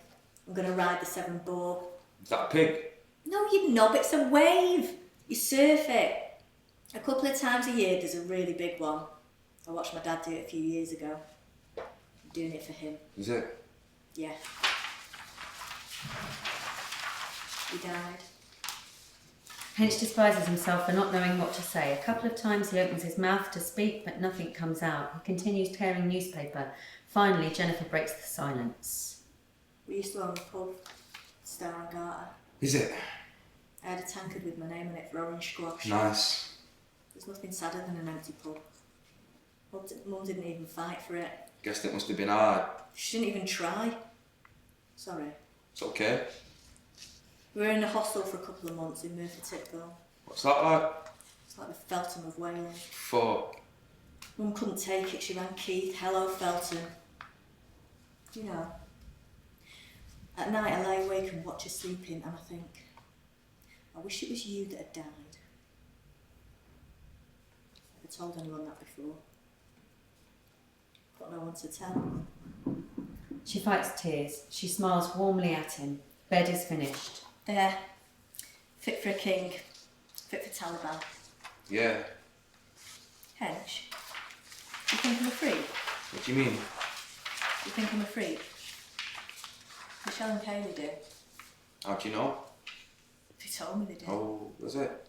I'm going to ride the 7 board. Is that a pig? No, you knob, it's a wave. You surf it. A couple of times a year there's a really big one. I watched my dad do it a few years ago. I'm doing it for him. Is it? Yeah. He died. Hench despises himself for not knowing what to say. A couple of times he opens his mouth to speak, but nothing comes out. He continues tearing newspaper. Finally, Jennifer breaks the silence. We used to own a pub, Star and Garter. Is it? I had a tankard with my name on it for orange squash. Nice. There's nothing sadder than an empty pub. Mum didn't even fight for it. Guessed it must have been hard. She didn't even try. Sorry. It's okay. We were in a hostel for a couple of months in Merthyr Tydfil. What's that like? It's like the Felton of Wales. Fuck. Mum couldn't take it, she rang Keith, hello Felton. You know, at night I lie awake and watch her sleeping and I think, I wish it was you that had died. Never told anyone that before. Got no one to tell. She fights tears. She smiles warmly at him. Bed is finished. There. Fit for a king. Fit for Taliban. Yeah. Hench, you think I'm a freak? What do you mean? You think I'm a freak? Michelle and Kaylee do. How do you know? They told me they do. Oh, was it?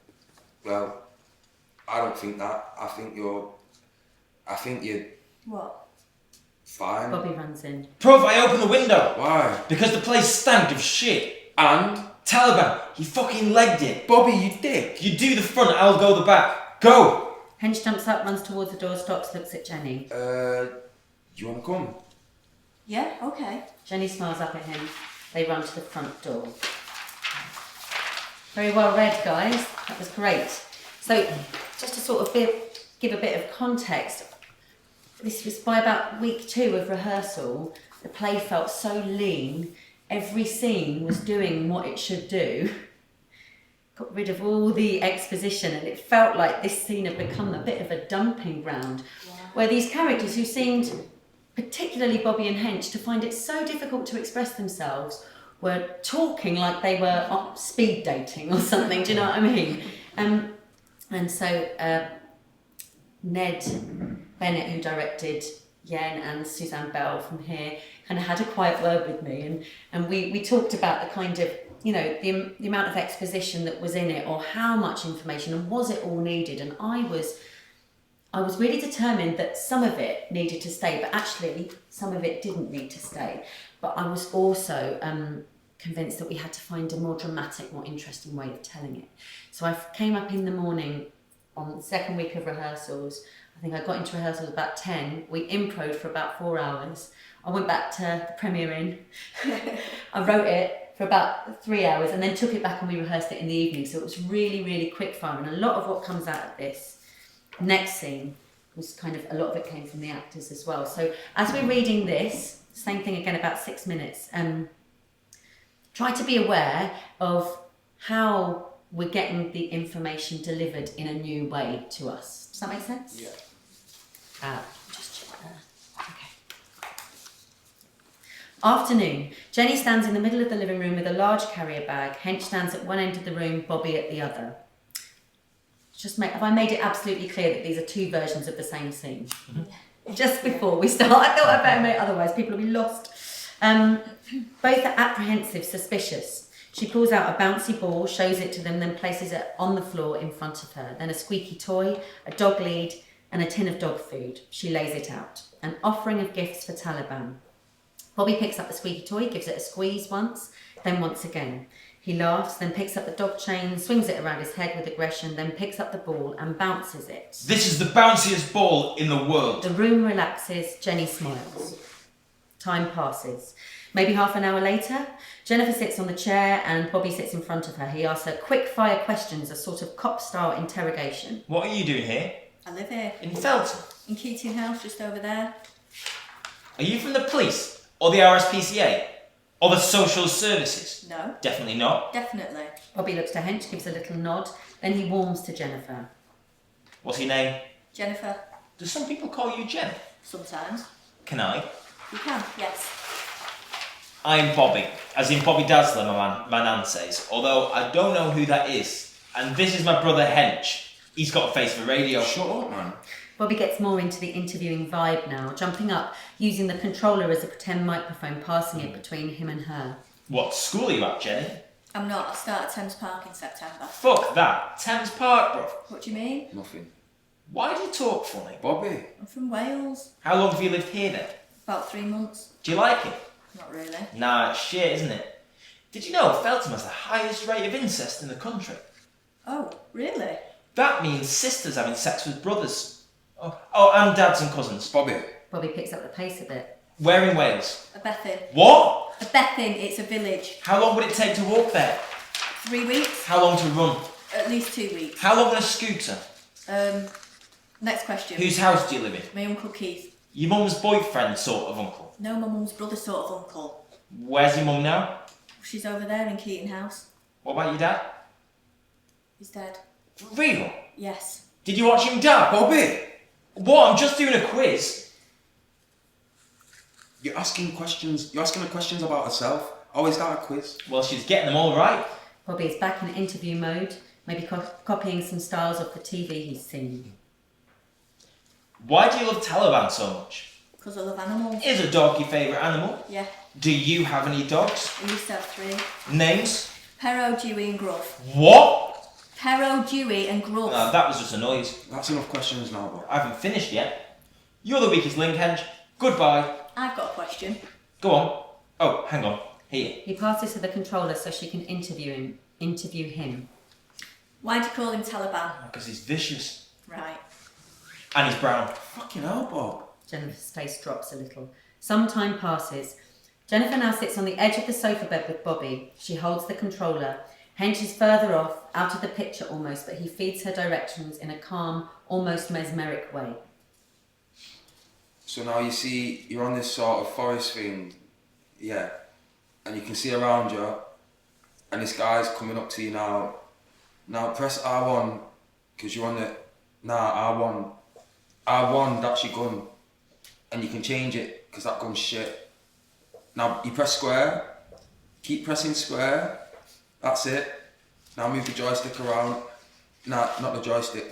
Well, I don't think that. I think you're What? fine. Bobby runs in. Prof, I opened the window. Why? Because the place stank of shit. And? Taliban, he fucking legged it. Bobby, you dick! You do the front, I'll go the back. Go! Hench jumps up, runs towards the door, stops, looks at Jenny. You wanna come? Yeah, okay. Jenny smiles up at him. They run to the front door. Very well read, guys. That was great. So, just to sort of give a bit of context, this was by about week 2 of rehearsal. The play felt so lean. Every scene was doing what it should do. Got rid of all the exposition, and it felt like this scene had become a bit of a dumping ground, where these characters who seemed, particularly Bobby and Hench, to find it so difficult to express themselves, were talking like they were on speed dating or something. Do you know what I mean? And so Ned Bennett, who directed Yen and Suzanne Bell from here, kind of had a quiet word with me, and we talked about the kind of, you know, the amount of exposition that was in it, or how much information, and was it all needed? And I was really determined that some of it needed to stay, but actually some of it didn't need to stay. But I was also convinced that we had to find a more dramatic, more interesting way of telling it. So I came up in the morning on the second week of rehearsals. I think I got into rehearsals about 10. We impro'd for about 4 hours. I went back to the Premier Inn. I wrote it for about 3 hours and then took it back and we rehearsed it in the evening. So it was really, really quick fire. And a lot of what comes out of this next scene was kind of, a lot of it came from the actors as well. So as we're reading this, same thing again, about 6 minutes, try to be aware of how we're getting the information delivered in a new way to us. Does that make sense? Yeah. Just check there. Okay. Afternoon. Jenny stands in the middle of the living room with a large carrier bag. Hench stands at one end of the room, Bobby at the other. Have I made it absolutely clear that these are two versions of the same scene? Mm-hmm. Just before we start, I thought I'd better make, otherwise people will be lost. Both are apprehensive, suspicious. She pulls out a bouncy ball, shows it to them, then places it on the floor in front of her. Then a squeaky toy, a dog lead, and a tin of dog food. She lays it out. An offering of gifts for Taliban. Bobby picks up the squeaky toy, gives it a squeeze once, then once again. He laughs, then picks up the dog chain, swings it around his head with aggression, then picks up the ball and bounces it. This is the bounciest ball in the world. The room relaxes, Jenny smiles. Time passes. Maybe half an hour later, Jennifer sits on the chair and Bobby sits in front of her. He asks her quick-fire questions, a sort of cop-style interrogation. What are you doing here? I live here. In Felton? In Keating House, just over there. Are you from the police? Or the RSPCA? Or the social services? No. Definitely not. Definitely. Bobby looks to Hench, gives a little nod, then he warms to Jennifer. What's your name? Jennifer. Do some people call you Jen? Sometimes. Can I? You can, yes. I'm Bobby, as in Bobby Dazzler, my nan says, although I don't know who that is. And this is my brother Hench. He's got a face for radio. Shut up, man. Bobby gets more into the interviewing vibe now, jumping up, using the controller as a pretend microphone, passing it between him and her. What school are you at, Jenny? I'm not. I start at Thames Park in September. Fuck that. Thames Park, bro. What do you mean? Nothing. Why do you talk funny? Bobby. I'm from Wales. How long have you lived here then? About 3 months. Do you like it? Not really. Nah, it's shit, isn't it? Did you know Feltham has the highest rate of incest in the country? Oh, really? That means sisters having sex with brothers. Oh, and dads and cousins. Bobby. Bobby picks up the pace a bit. Where in Wales? A Bethin. What? A Bethin, it's a village. How long would it take to walk there? 3 weeks. How long to run? At least 2 weeks. How long on a scooter? Next question. Whose house do you live in? My Uncle Keith. Your mum's boyfriend sort of uncle? No, my mum's brother sort of uncle. Where's your mum now? She's over there in Keating House. What about your dad? He's dead. For real? Yes. Did you watch him die? Bobby! What? I'm just doing a quiz. You're asking her questions about herself. Always that a quiz. Well, she's getting them all right. Bobby is back in interview mode, maybe copying some styles off the TV he's seen. Why do you love Taliban so much? Because I love animals. Is a dog your favourite animal? Yeah. Do you have any dogs? I used to have 3. Names? Pero, Dewey and Gruff. What? Pero, Dewey and Gruff. No, that was just a noise. That's enough questions now, Bob. I haven't finished yet. You're the weakest link, Hench. Goodbye. I've got a question. Go on. Oh, hang on. Here. He passes to the controller so she can interview him. Why do you call him Taliban? Because he's vicious. Right. And he's brown. Fucking hell, Bob. Jennifer's face drops a little. Some time passes. Jennifer now sits on the edge of the sofa bed with Bobby. She holds the controller. Hench is further off, out of the picture almost, but he feeds her directions in a calm, almost mesmeric way. So now you see, you're on this sort of forest thing, yeah, and you can see around you, and this guy's coming up to you now. Now press R1, because you're on the, R1, that's your gun, and you can change it, because that gun's shit. Now you press square, keep pressing square, that's it. Now move the joystick around. Nah, not the joystick,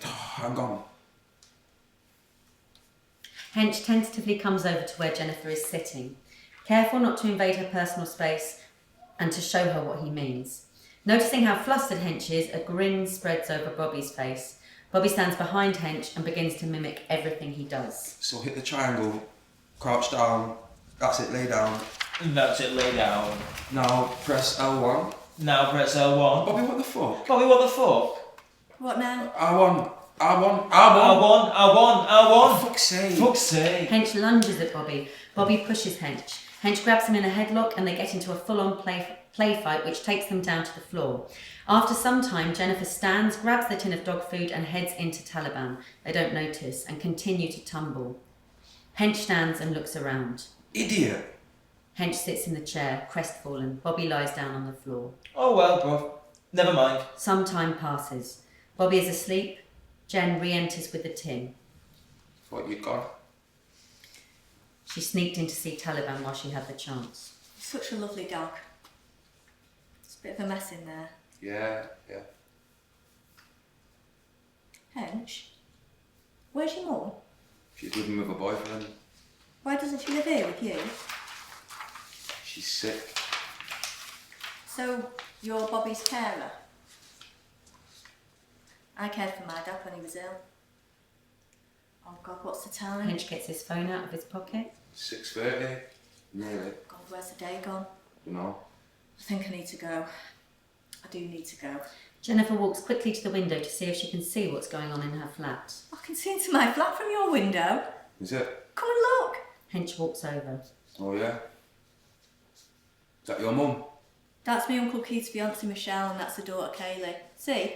hang on. Hench tentatively comes over to where Jennifer is sitting, careful not to invade her personal space and to show her what he means. Noticing how flustered Hench is, a grin spreads over Bobby's face. Bobby stands behind Hench and begins to mimic everything he does. So hit the triangle, crouch down, that's it, lay down. That's it, lay down. Now press L1. Now press L1. Bobby, what the fuck? Bobby, what the fuck? What now? R1. R1. For fuck's sake. Fuck's sake. Hench lunges at Bobby. Bobby pushes Hench. Hench grabs him in a headlock and they get into a full-on play fight which takes them down to the floor. After some time, Jennifer stands, grabs the tin of dog food and heads into Taliban. They don't notice and continue to tumble. Hench stands and looks around. Idiot! Hench sits in the chair, crestfallen. Bobby lies down on the floor. Oh well, bruv. Never mind. Some time passes. Bobby is asleep. Jen re-enters with the tin. What you got? She sneaked in to see Taliban while she had the chance. Such a lovely dog. It's a bit of a mess in there. Yeah. Hench, where's your mum? She's living with a boyfriend. Why doesn't she live here with you? She's sick. So, you're Bobby's carer? I cared for my dad when he was ill. Oh God, what's the time? Hench gets his phone out of his pocket. 6:30. Nearly. God, where's the day gone? You know. I think I need to go. I do need to go. Jennifer walks quickly to the window to see if she can see what's going on in her flat. I can see into my flat from your window. Is it? Come and look. Hench walks over. Oh yeah. Is that your mum? That's my Uncle Keith's fiancée Michelle and that's the daughter Kaylee. See?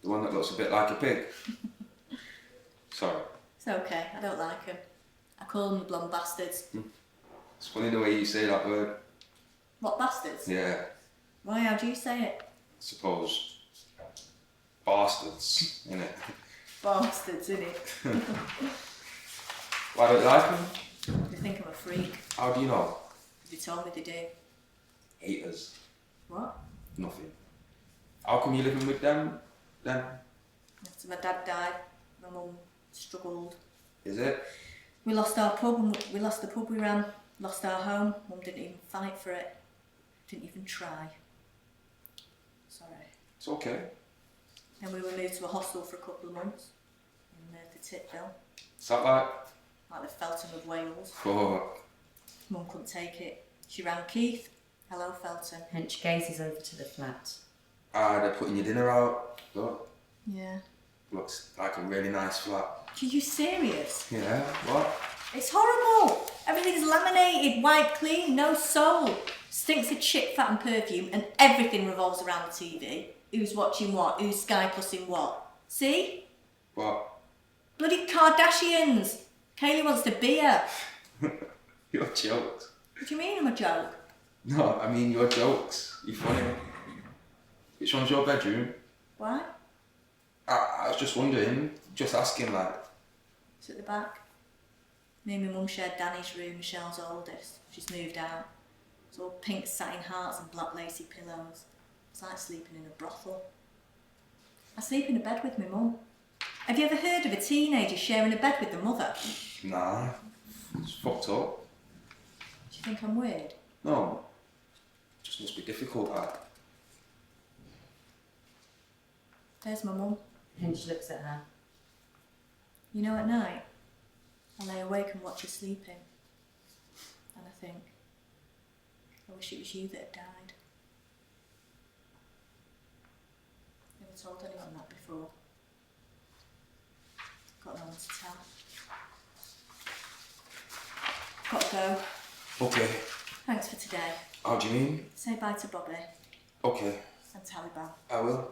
The one that looks a bit like a pig? Sorry. It's okay, I don't like them. I call them the blonde bastards. It's funny the way you say that word. What bastards? Yeah. Why, how do you say it? Suppose. Bastards, innit? Bastards, innit? Why don't you like them? They think I'm a freak. How do you know? They told me they do. Haters. What? Nothing. How come you're living with them then? After my dad died, my mum struggled. Is it? We lost our pub and we lost the pub we ran. Lost our home. Mum didn't even fight for it. Didn't even try. Sorry. It's okay. Then we were moved to a hostel for a couple of months in the Titville, Is that like? like the Felton of Wales. Fuck. Mum couldn't take it. She rang Keith. Hello, Felton. Hench gazes over to the flat. They're putting your dinner out. Look. Yeah. Looks like a really nice flat. Are you serious? Yeah, what? It's horrible. Everything's laminated, wiped clean, no soul. Stinks of chip fat and perfume, and everything revolves around the TV. Who's watching what? Who's Sky Plusing what? See? What? Bloody Kardashians. Kaylee wants to be her. Your jokes. What do you mean I'm a joke? No, I mean your jokes. You're funny. Which one's your bedroom? Why? I was just wondering, just asking like. It's at the back. Me and my mum shared Danny's room, Michelle's oldest. She's moved out. It's all pink satin hearts and black lacy pillows. It's like sleeping in a brothel. I sleep in a bed with my mum. Have you ever heard of a teenager sharing a bed with the mother? Nah, it's fucked up. Do you think I'm weird? No, just must be difficult. That. There's my mum. Hench looks at her. You know, at night, I lay awake and watch her sleeping. And I think, I wish it was you that had died. Never told anyone that before. Got no one to tell. Gotta go. Okay. Thanks for today. How do you mean? Say bye to Bobby Okay, and Taliban. I will.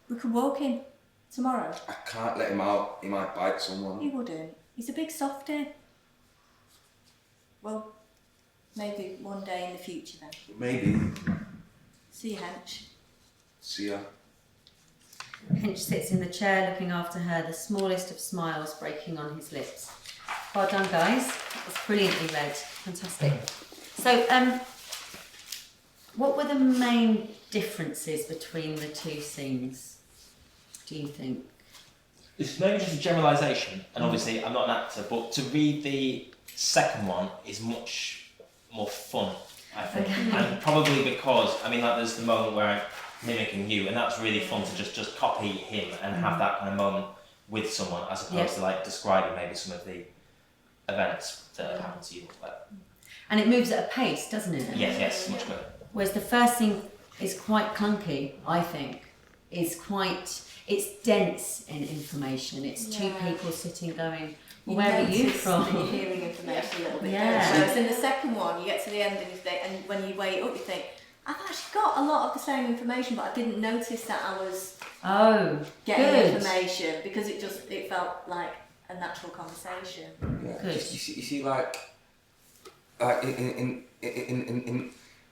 We could walk in tomorrow. I can't let him out. He might bite someone. He wouldn't. He's a big softie. Well, maybe one day in the future then. Maybe. See you, Hench. See ya. Hench sits in the chair looking after her, the smallest of smiles breaking on his lips. Well done, guys. That was brilliantly read. Fantastic. So, what were the main differences between the two scenes, do you think? It's maybe just a generalisation, and obviously I'm not an actor, but to read the second one is much more fun, I think. Okay. And probably because, I mean, like there's the moment where I'm mimicking you, and that's really fun to just copy him and have that kind of moment with someone, as opposed to like describing maybe some of the events that have happened to you. But, And it moves at a pace, doesn't it? yes, much better. Whereas the first scene is quite clunky, I think. It's dense in information. It's two people sitting going, Where are you notice from? that you're hearing information a little bit. Yeah. Whereas in the second one, you get to the end and when you weigh it up, you think, I've actually got a lot of the same information, but I didn't notice that I was getting information because it felt like a natural conversation. Yeah. Good. You see, like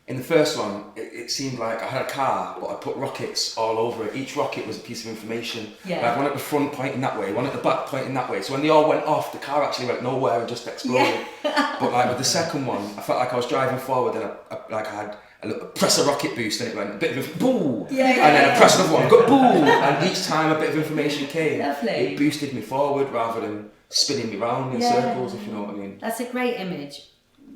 in the first one, it seemed like I had a car, but I put rockets all over it. Each rocket was a piece of information. Yeah. Like one at the front pointing that way, one at the back pointing that way. So when they all went off, the car actually went nowhere and just exploded. Yeah. But like with the second one, I felt like I was driving forward and I had a press a rocket boost and it went a bit of a boo, and then I pressed another one, got boo, and each time a bit of information came. Lovely. It boosted me forward rather than spinning me round in circles, if you know what I mean. That's a great image.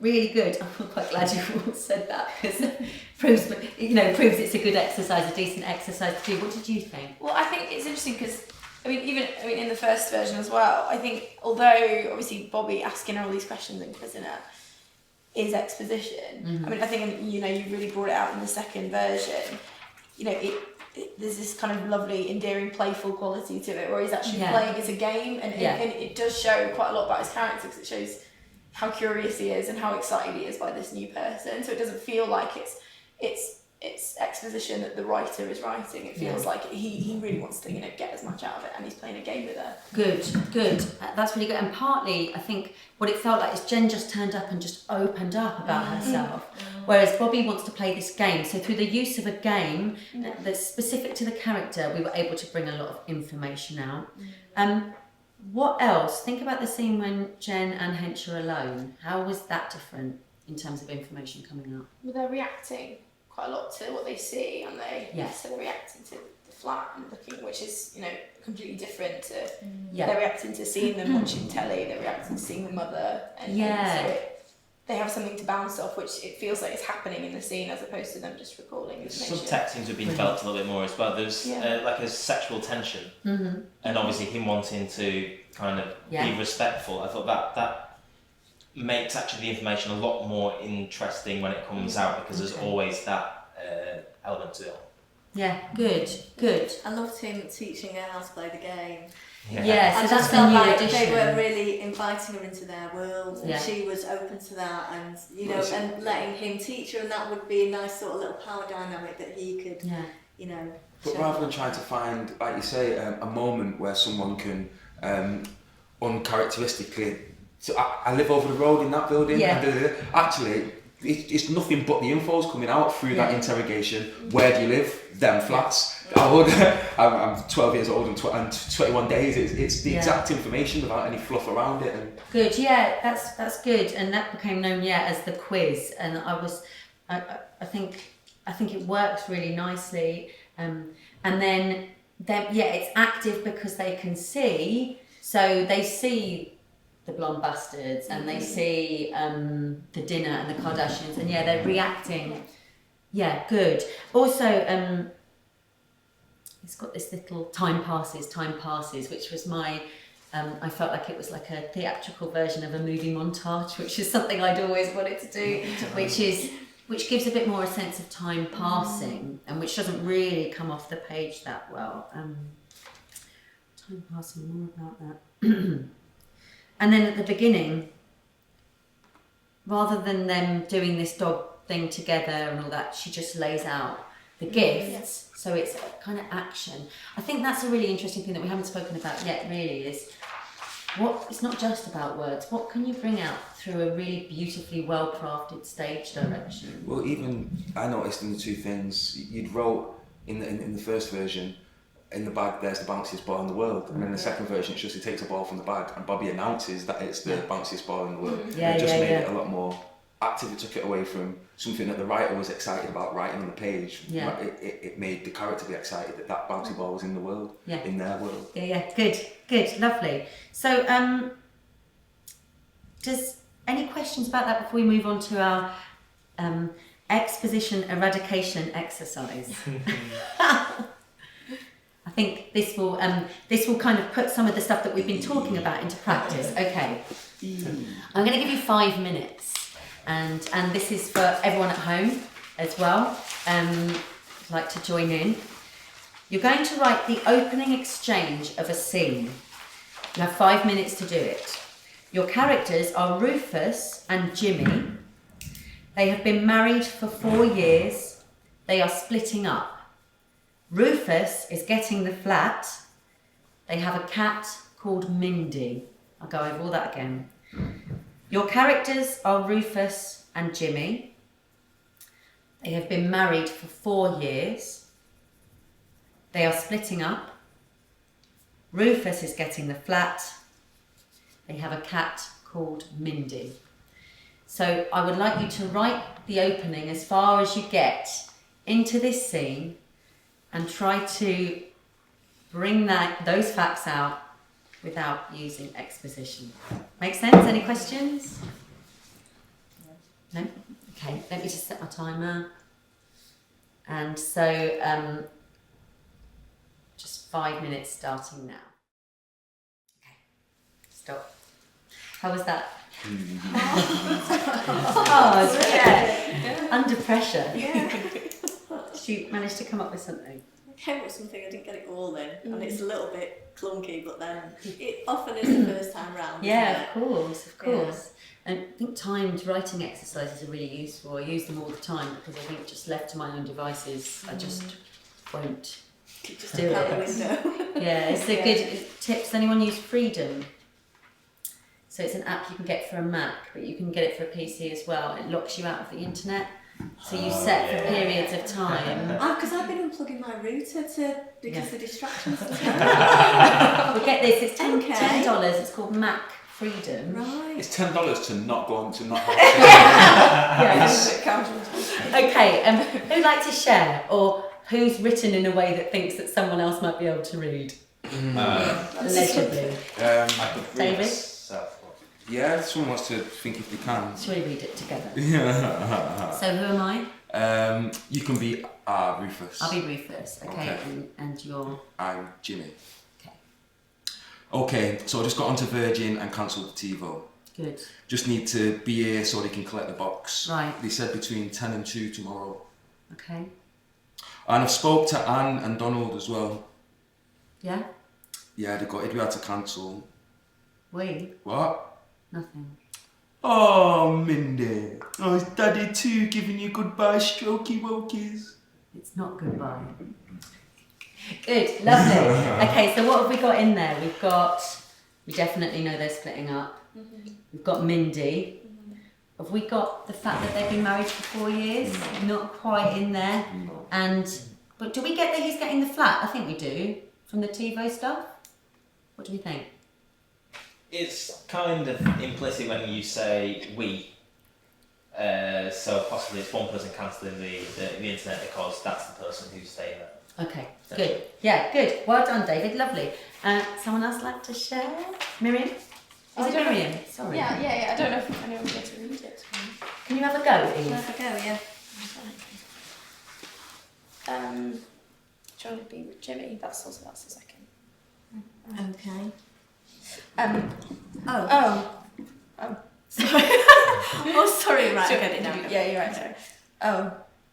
Really good. I'm quite glad you all said that because it proves it's a good exercise, a decent exercise to do. What did you think? Well, I think it's interesting because even in the first version as well, I think although obviously Bobby asking her all these questions in Prisoner is exposition. Mm-hmm. I mean, I think you really brought it out in the second version. There's this kind of lovely, endearing, playful quality to it, where he's actually playing as a game, and it does show quite a lot about his character because it shows how curious he is and how excited he is by this new person. So it doesn't feel like it's exposition that the writer is writing. It feels like he really wants to get as much out of it, and he's playing a game with her. Good. That's really good. And partly, I think what it felt like is Jen just turned up and just opened up about herself, whereas Bobby wants to play this game. So through the use of a game that's specific to the character, we were able to bring a lot of information out. What else? Think about the scene when Jen and Hench are alone. How was that different in terms of information coming out? Well, they're reacting quite a lot to what they see, aren't they? So they're reacting to the flat and looking, which is completely different to. They're reacting to seeing them watching telly. They're reacting to seeing the mother, and so they have something to bounce off, which it feels like is happening in the scene as opposed to them just recalling information. Subtext seems to have been felt a little bit more as well. There's like a sexual tension, and obviously him wanting to kind of be respectful. I thought that makes actually the information a lot more interesting when it comes out, because there's always that element to it. Yeah, good. I loved him teaching her how to play the game. So that's felt a new like addition. they were really inviting her into their world, and she was open to that, and and letting him teach her, and that would be a nice sort of little power dynamic that he could, But rather than trying to find, like you say, a moment where someone can uncharacteristically. So I live over the road in that building. And actually, it's nothing but the info's coming out through that interrogation. Where do you live? Them flats. I'm 12 years old and 21 days. It's the exact information without any fluff around it. And good, that's good, and that became known as the quiz. And I think it works really nicely. And then it's active because they can see. So they see the blonde bastards, and they see the dinner and the Kardashians, and they're reacting. Good. Also, it's got this little time passes, which was my. I felt like it was like a theatrical version of a movie montage, which is something I'd always wanted to do, which gives a bit more a sense of time passing, and which doesn't really come off the page that well. Time passing, more about that. And then at the beginning, rather than them doing this dog thing together and all that, she just lays out the gifts. So it's kind of action. I think that's a really interesting thing that we haven't spoken about yet, really, is it's not just about words. What can you bring out through a really beautifully well-crafted stage direction? Well, even I noticed in the two things, you'd wrote in the first version, in the bag there's the bounciest ball in the world, and in the second version it's just he takes a ball from the bag and Bobby announces that it's the bounciest ball in the world. It just made it a lot more active. It took it away from something that the writer was excited about writing on the page. It made the character be excited that bouncy ball was in the world, in their world. Good, lovely. So does any questions about that before we move on to our exposition eradication exercise? I think this will kind of put some of the stuff that we've been talking about into practice. Okay, I'm going to give you 5 minutes, and this is for everyone at home as well. I'd like to join in. You're going to write the opening exchange of a scene. You have 5 minutes to do it. Your characters are Rufus and Jimmy. They have been married for 4 years. They are splitting up. Rufus is getting the flat. They have a cat called Mindy. I'll go over all that again. Your characters are Rufus and Jimmy. They have been married for 4 years. They are splitting up. Rufus is getting the flat. They have a cat called Mindy. So I would like you to write the opening as far as you get into this scene and try to bring those facts out without using exposition. Make sense? Any questions? No? Okay, let me just set my timer. And so, just 5 minutes starting now. Okay, stop. How was that? Oh, yeah. Under pressure. Yeah. Did you manage to come up with something? I came up with something, I didn't get it all in, and it's a little bit clunky, but then it often is the first time round. Yeah, of course. Yeah. And I think timed writing exercises are really useful. I use them all the time because I think just left to my own devices, I just won't Just do out the it. window. Yeah, it's a good tip. Does anyone use Freedom? So it's an app you can get for a Mac, but you can get it for a PC as well. It locks you out of the internet. So you set for periods of time. Because I've been unplugging my router because the distractions. Well, get this, it's $10. It's called Mac Freedom. Right. It's $10 to not go on to not have Okay, who'd like to share, or who's written in a way that thinks that someone else might be able to read? Allegedly. I could read David? myself. Yeah, someone wants to think if they can. Shall we read it together? Yeah. So who am I? You can be Rufus. I'll be Rufus, okay. Okay. And you're... I'm Jimmy. Okay. Okay, so I just got onto Virgin and cancelled the TiVo. Good. Just need to be here so they can collect the box. Right. They said between 10 and 2 tomorrow. Okay. And I've spoke to Anne and Donald as well. Yeah? Yeah, they got it. We had to cancel. We? What? Nothing. Oh, Mindy. Oh, it's Daddy too giving you goodbye strokey wokies. It's not goodbye. Good, lovely. Okay, so what have we got in there? We definitely know they're splitting up. Mm-hmm. We've got Mindy. Mm-hmm. Have we got the fact that they've been married for 4 years? Not quite in there. But do we get that he's getting the flat? I think we do. From the TiVo stuff? What do we think? It's kind of implicit when you say we. So possibly it's one person cancelling the internet because that's the person who's staying there. Okay, good. Yeah, good. Well done, David. Lovely. Someone else like to share? Miriam? Is it Miriam? Sorry. Yeah. I don't know if anyone will get to read it. Can you have a go, Eve? Have a go, yeah. Trying to be with Jimmy. That's the second. Okay. Sorry. Oh, sorry, right, I get it now. Yeah, you're right, sorry. Oh,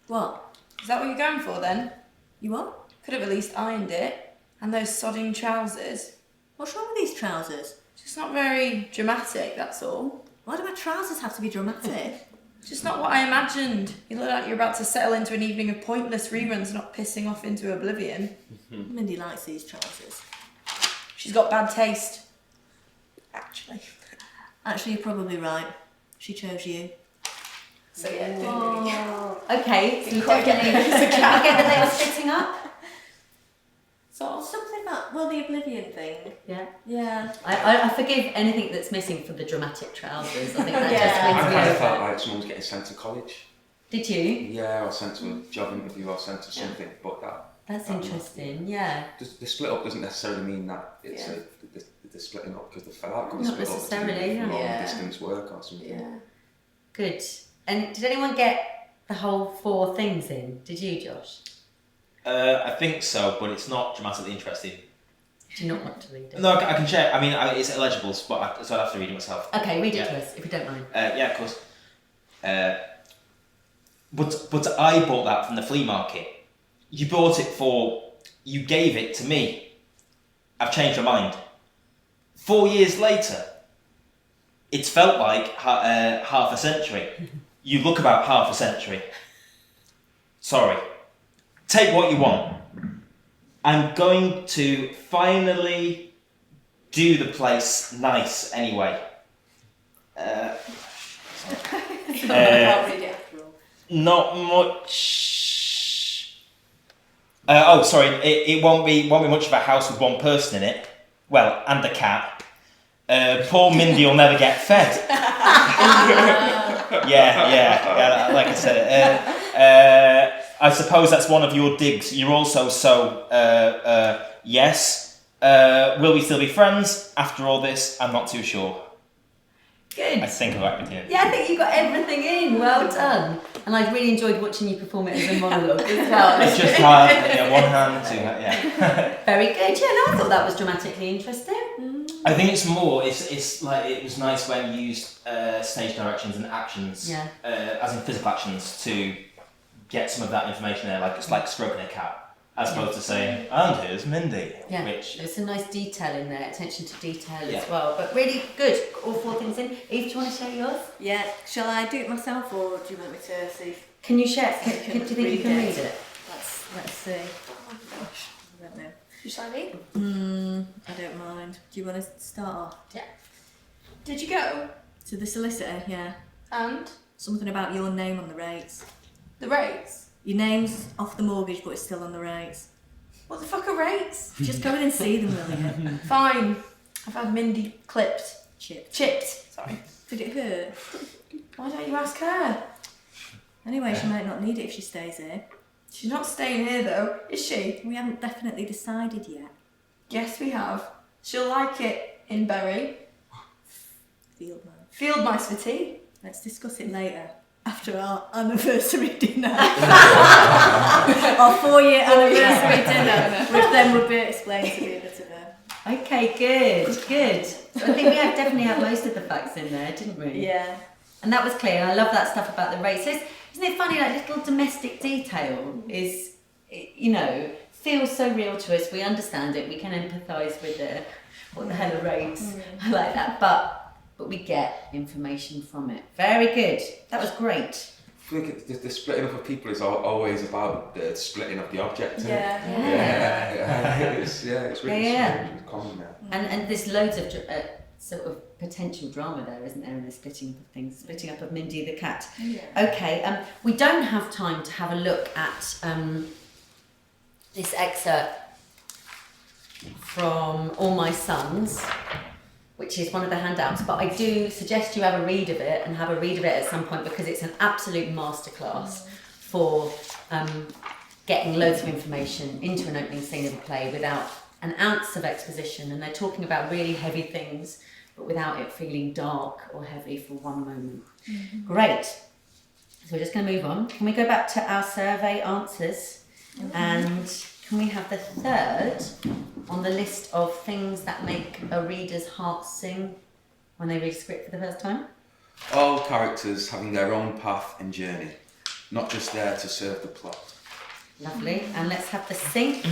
What? is that what you're going for then? You what? Could have at least ironed it. And those sodding trousers. What's wrong with these trousers? Just not very dramatic, that's all. Why do my trousers have to be dramatic? Just not what I imagined. You look like you're about to settle into an evening of pointless reruns, not pissing off into oblivion. Mindy likes these trousers. She's got bad taste. Actually, you're probably right. She chose you. So yeah, Okay, so you get that they were splitting up? Something about, the oblivion thing. Yeah. Yeah. I forgive anything that's missing for the dramatic trousers. I think that Yeah. just I wins kind me of over. felt like someone was getting sent to college. Did you? Yeah, or sent to a job interview or sent to something, but That's interesting, yeah. the split up doesn't necessarily mean that it's they're splitting up because they fell out. Could be Not split up necessarily, to do yeah. long distance work or something. yeah. Good. And did anyone get the whole 4 things in? Did you, Josh? I think so, but it's not dramatically interesting. Do you not want to read it? No, I can check. I mean, it's illegible, so I'd have to read it myself. Okay, read it Yeah. to us, if you don't mind. Yeah, of course. But I bought that from the flea market. You gave it to me. I've changed my mind. 4 years later. it's felt like half a century. You look about half a century. Sorry. Take what you want. I'm going to finally do the place nice anyway. Not much. It won't be much of a house with one person in it. Well, and a cat. Poor Mindy will never get fed. Yeah. Like I said, I suppose that's one of your digs. You're also so. Yes. Will we still be friends after all this? I'm not too sure. Good. I think I got everything in. Yeah, I think you got everything in. Well done. And I've really enjoyed watching you perform it as a monologue as well. It's just hard. One hand, two hands. Yeah. Very good. Yeah, no, I thought that was dramatically interesting. I think it's more. It's like it was nice when you used stage directions and actions, as in physical actions, to get some of that information there. Like it's like stroking a cat. As opposed to saying, and here's Mindy. Yeah, which there's some nice detail in there, attention to detail as well. But really good, all 4 things in. Eve, do you want to share yours? Yeah, shall I do it myself or do you want me to see? Can you share? Do you think you can read it? Let's see. Oh gosh, I don't know. Shall I read? I don't mind. Do you want to start off? Yeah. Did you go? To the solicitor, yeah. And? Something about your name on the rates. The rates? Your name's off the mortgage, but it's still on the rates. What the fuck are rates? Just go in and see them, will you? Fine. I've had Mindy clipped. Chipped. Sorry. Did it hurt? Why don't you ask her? Anyway, she might not need it if she stays here. She's not staying here though, is she? We haven't definitely decided yet. Yes, we have. She'll like it in Bury. Field mice for tea. Let's discuss it later. After our anniversary dinner. Our 4-year anniversary dinner, which then would be explained to me a bit of a... Okay, good. So I think we definitely had most of the facts in there, didn't we? Yeah. And that was clear. I love that stuff about the rates. Isn't it funny, like little domestic detail is, feels so real to us. We understand it. We can empathise with it. What the hell are rates? I like that. But we get information from it. Very good. That was great. I think the splitting up of people is always about the splitting of the object. Isn't Yeah. It's really common now. And there's loads of sort of potential drama there, isn't there, in the splitting up of things, splitting up of Mindy the cat. Yeah. Okay, we don't have time to have a look at this excerpt from All My Sons, which is one of the handouts, but I do suggest you have a read of it at some point because it's an absolute masterclass for getting loads of information into an opening scene of a play without an ounce of exposition, and they're talking about really heavy things but without it feeling dark or heavy for one moment. Great. So we're just going to move on. Can we go back to our survey answers? And can we have the third on the list of things that make a reader's heart sing when they read a script for the first time? All characters having their own path and journey, not just there to serve the plot. Lovely. And let's have the sync.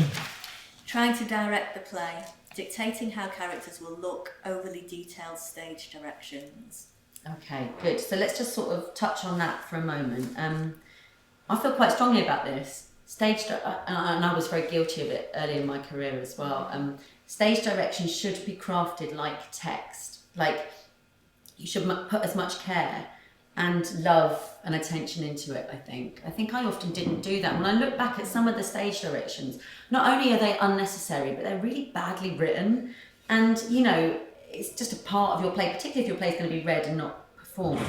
Trying to direct the play, dictating how characters will look, overly detailed stage directions. Okay, good. So let's just sort of touch on that for a moment. I feel quite strongly about this. And I was very guilty of it early in my career as well. Stage direction should be crafted like text. Like, you should put as much care and love and attention into it, I think. I think I often didn't do that. When I look back at some of the stage directions, not only are they unnecessary, but they're really badly written. And, it's just a part of your play, particularly if your play is going to be read and not performed.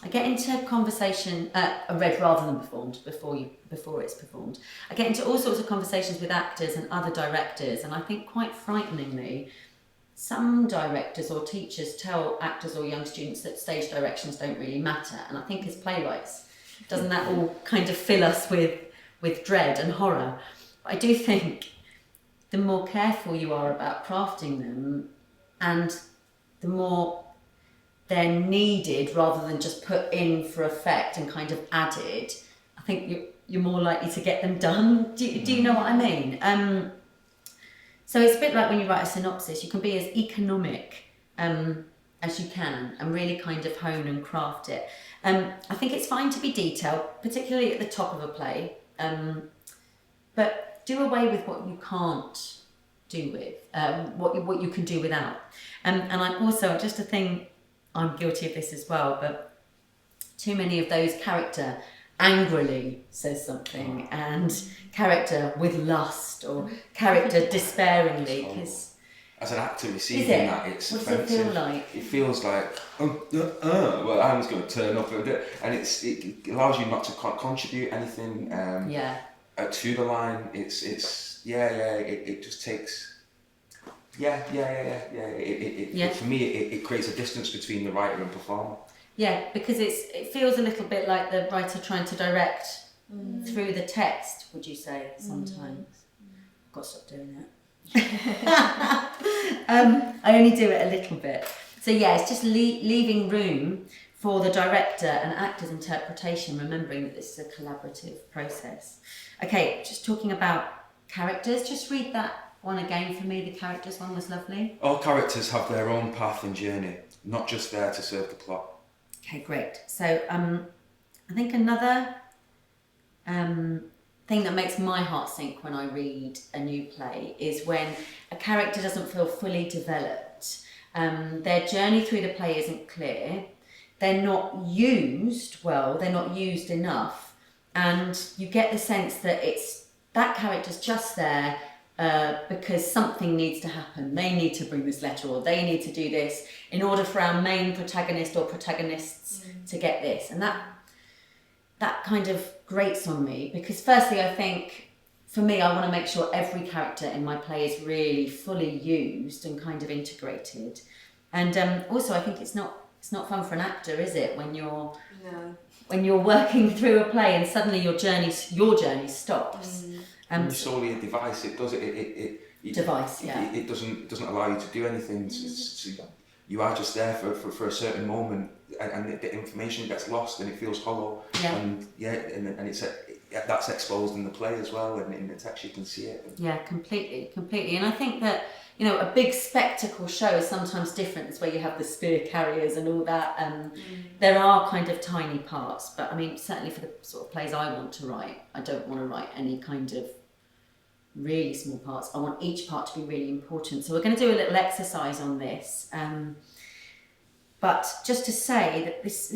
I get into conversation, read rather than performed before it's performed. I get into all sorts of conversations with actors and other directors, and I think quite frighteningly, some directors or teachers tell actors or young students that stage directions don't really matter. And I think as playwrights, doesn't that all kind of fill us with dread and horror? But I do think the more careful you are about crafting them, and the more they're needed rather than just put in for effect and kind of added, I think you're more likely to get them done. Do you know what I mean? So it's a bit like when you write a synopsis, you can be as economic as you can and really kind of hone and craft it. I think it's fine to be detailed, particularly at the top of a play, but do away with what you can't do with, what you can do without. And I'm also, just a thing, I'm guilty of this as well, but too many of those character angrily says something, and character with lust, or character despairingly, because as an actor receiving that, it's offensive. What does it feel like? It feels like, well, I'm just going to turn up, and it allows you not to contribute anything to the line. It just takes, for me, it creates a distance between the writer and performer. Yeah, because it feels a little bit like the writer trying to direct through the text, would you say, sometimes? I've got to stop doing that. I only do it a little bit. So yeah, it's just leaving room for the director and actor's interpretation, remembering that this is a collaborative process. Okay, just talking about characters, just read that one again for me. The characters one was lovely. All characters have their own path and journey, not just there to serve the plot. Okay, great. So I think another thing that makes my heart sink when I read a new play is when a character doesn't feel fully developed. Their journey through the play isn't clear. They're not used well, they're not used enough. And you get the sense that that character's just there because something needs to happen. They need to bring this letter, or they need to do this in order for our main protagonist or protagonists to get this. And that kind of grates on me, because firstly, I think, for me, I want to make sure every character in my play is really fully used and kind of integrated. And also, I think it's not fun for an actor, is it, when you're working through a play and suddenly your journey stops. You're solely a device. It doesn't allow you to do anything. You are just there for a certain moment, and the information gets lost and it feels hollow. And that's exposed in the play as well, and in the text you can see it. Yeah, completely. And I think that, a big spectacle show is sometimes different. It's where you have the spear carriers and all that. There are kind of tiny parts, but I mean, certainly for the sort of plays I want to write, I don't want to write any kind of really small parts. I want each part to be really important. So we're going to do a little exercise on this. But just to say that this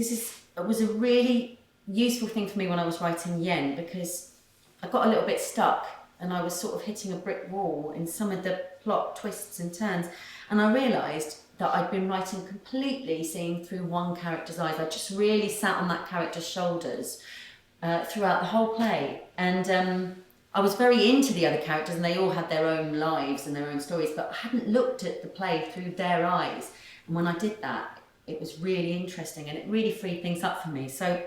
was a really useful thing for me when I was writing Yen, because I got a little bit stuck and I was sort of hitting a brick wall in some of the plot twists and turns, and I realised that I'd been writing completely seeing through one character's eyes. I just really sat on that character's shoulders throughout the whole play, and I was very into the other characters and they all had their own lives and their own stories, but I hadn't looked at the play through their eyes, and when I did that, it was really interesting and it really freed things up for me. So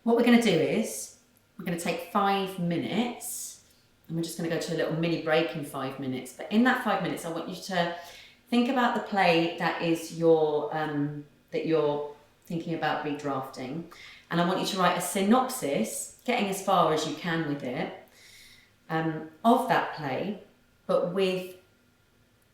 what we're going to do is we're going to take 5 minutes, and we're just going to go to a little mini break in 5 minutes. But in that 5 minutes, I want you to think about the play that you're thinking about redrafting, and I want you to write a synopsis, getting as far as you can with it, of that play, but with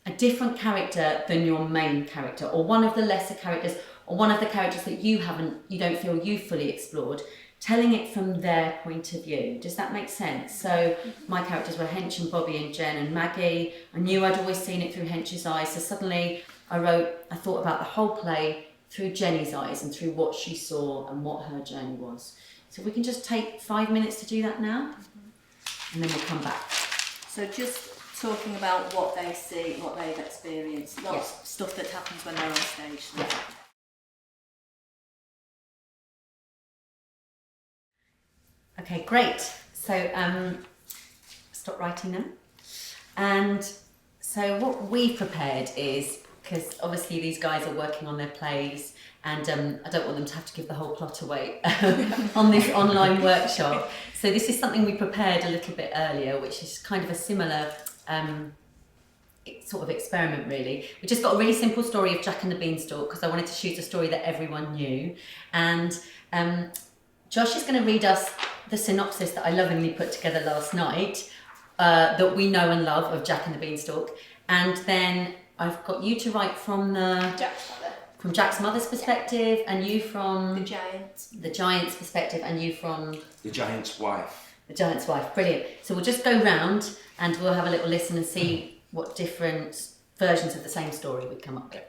a different character than your main character, or one of the lesser characters, or one of the characters that you don't feel you've fully explored, telling it from their point of view. Does that make sense? So my characters were Hench and Bobby and Jen and Maggie. I knew I'd always seen it through Hench's eyes, so suddenly I thought about the whole play through Jenny's eyes and through what she saw and what her journey was. So we can just take 5 minutes to do that now, and then we'll come back. So just talking about what they see, what they've experienced, not stuff that happens when they're on stage. Yeah. Okay, great. So stop writing now. And so what we've prepared is, because obviously these guys are working on their plays, and I don't want them to have to give the whole plot away on this online workshop. So this is something we prepared a little bit earlier, which is kind of a similar sort of experiment, really. We just got a really simple story of Jack and the Beanstalk, because I wanted to shoot a story that everyone knew. And Josh is going to read us the synopsis that I lovingly put together last night, that we know and love, of Jack and the Beanstalk. And then I've got you to write from Jack's mother's perspective, and you from the giant's perspective, and you from the giant's wife. The giant's wife. Brilliant. So we'll just go round and we'll have a little listen and see what different versions of the same story we come up with.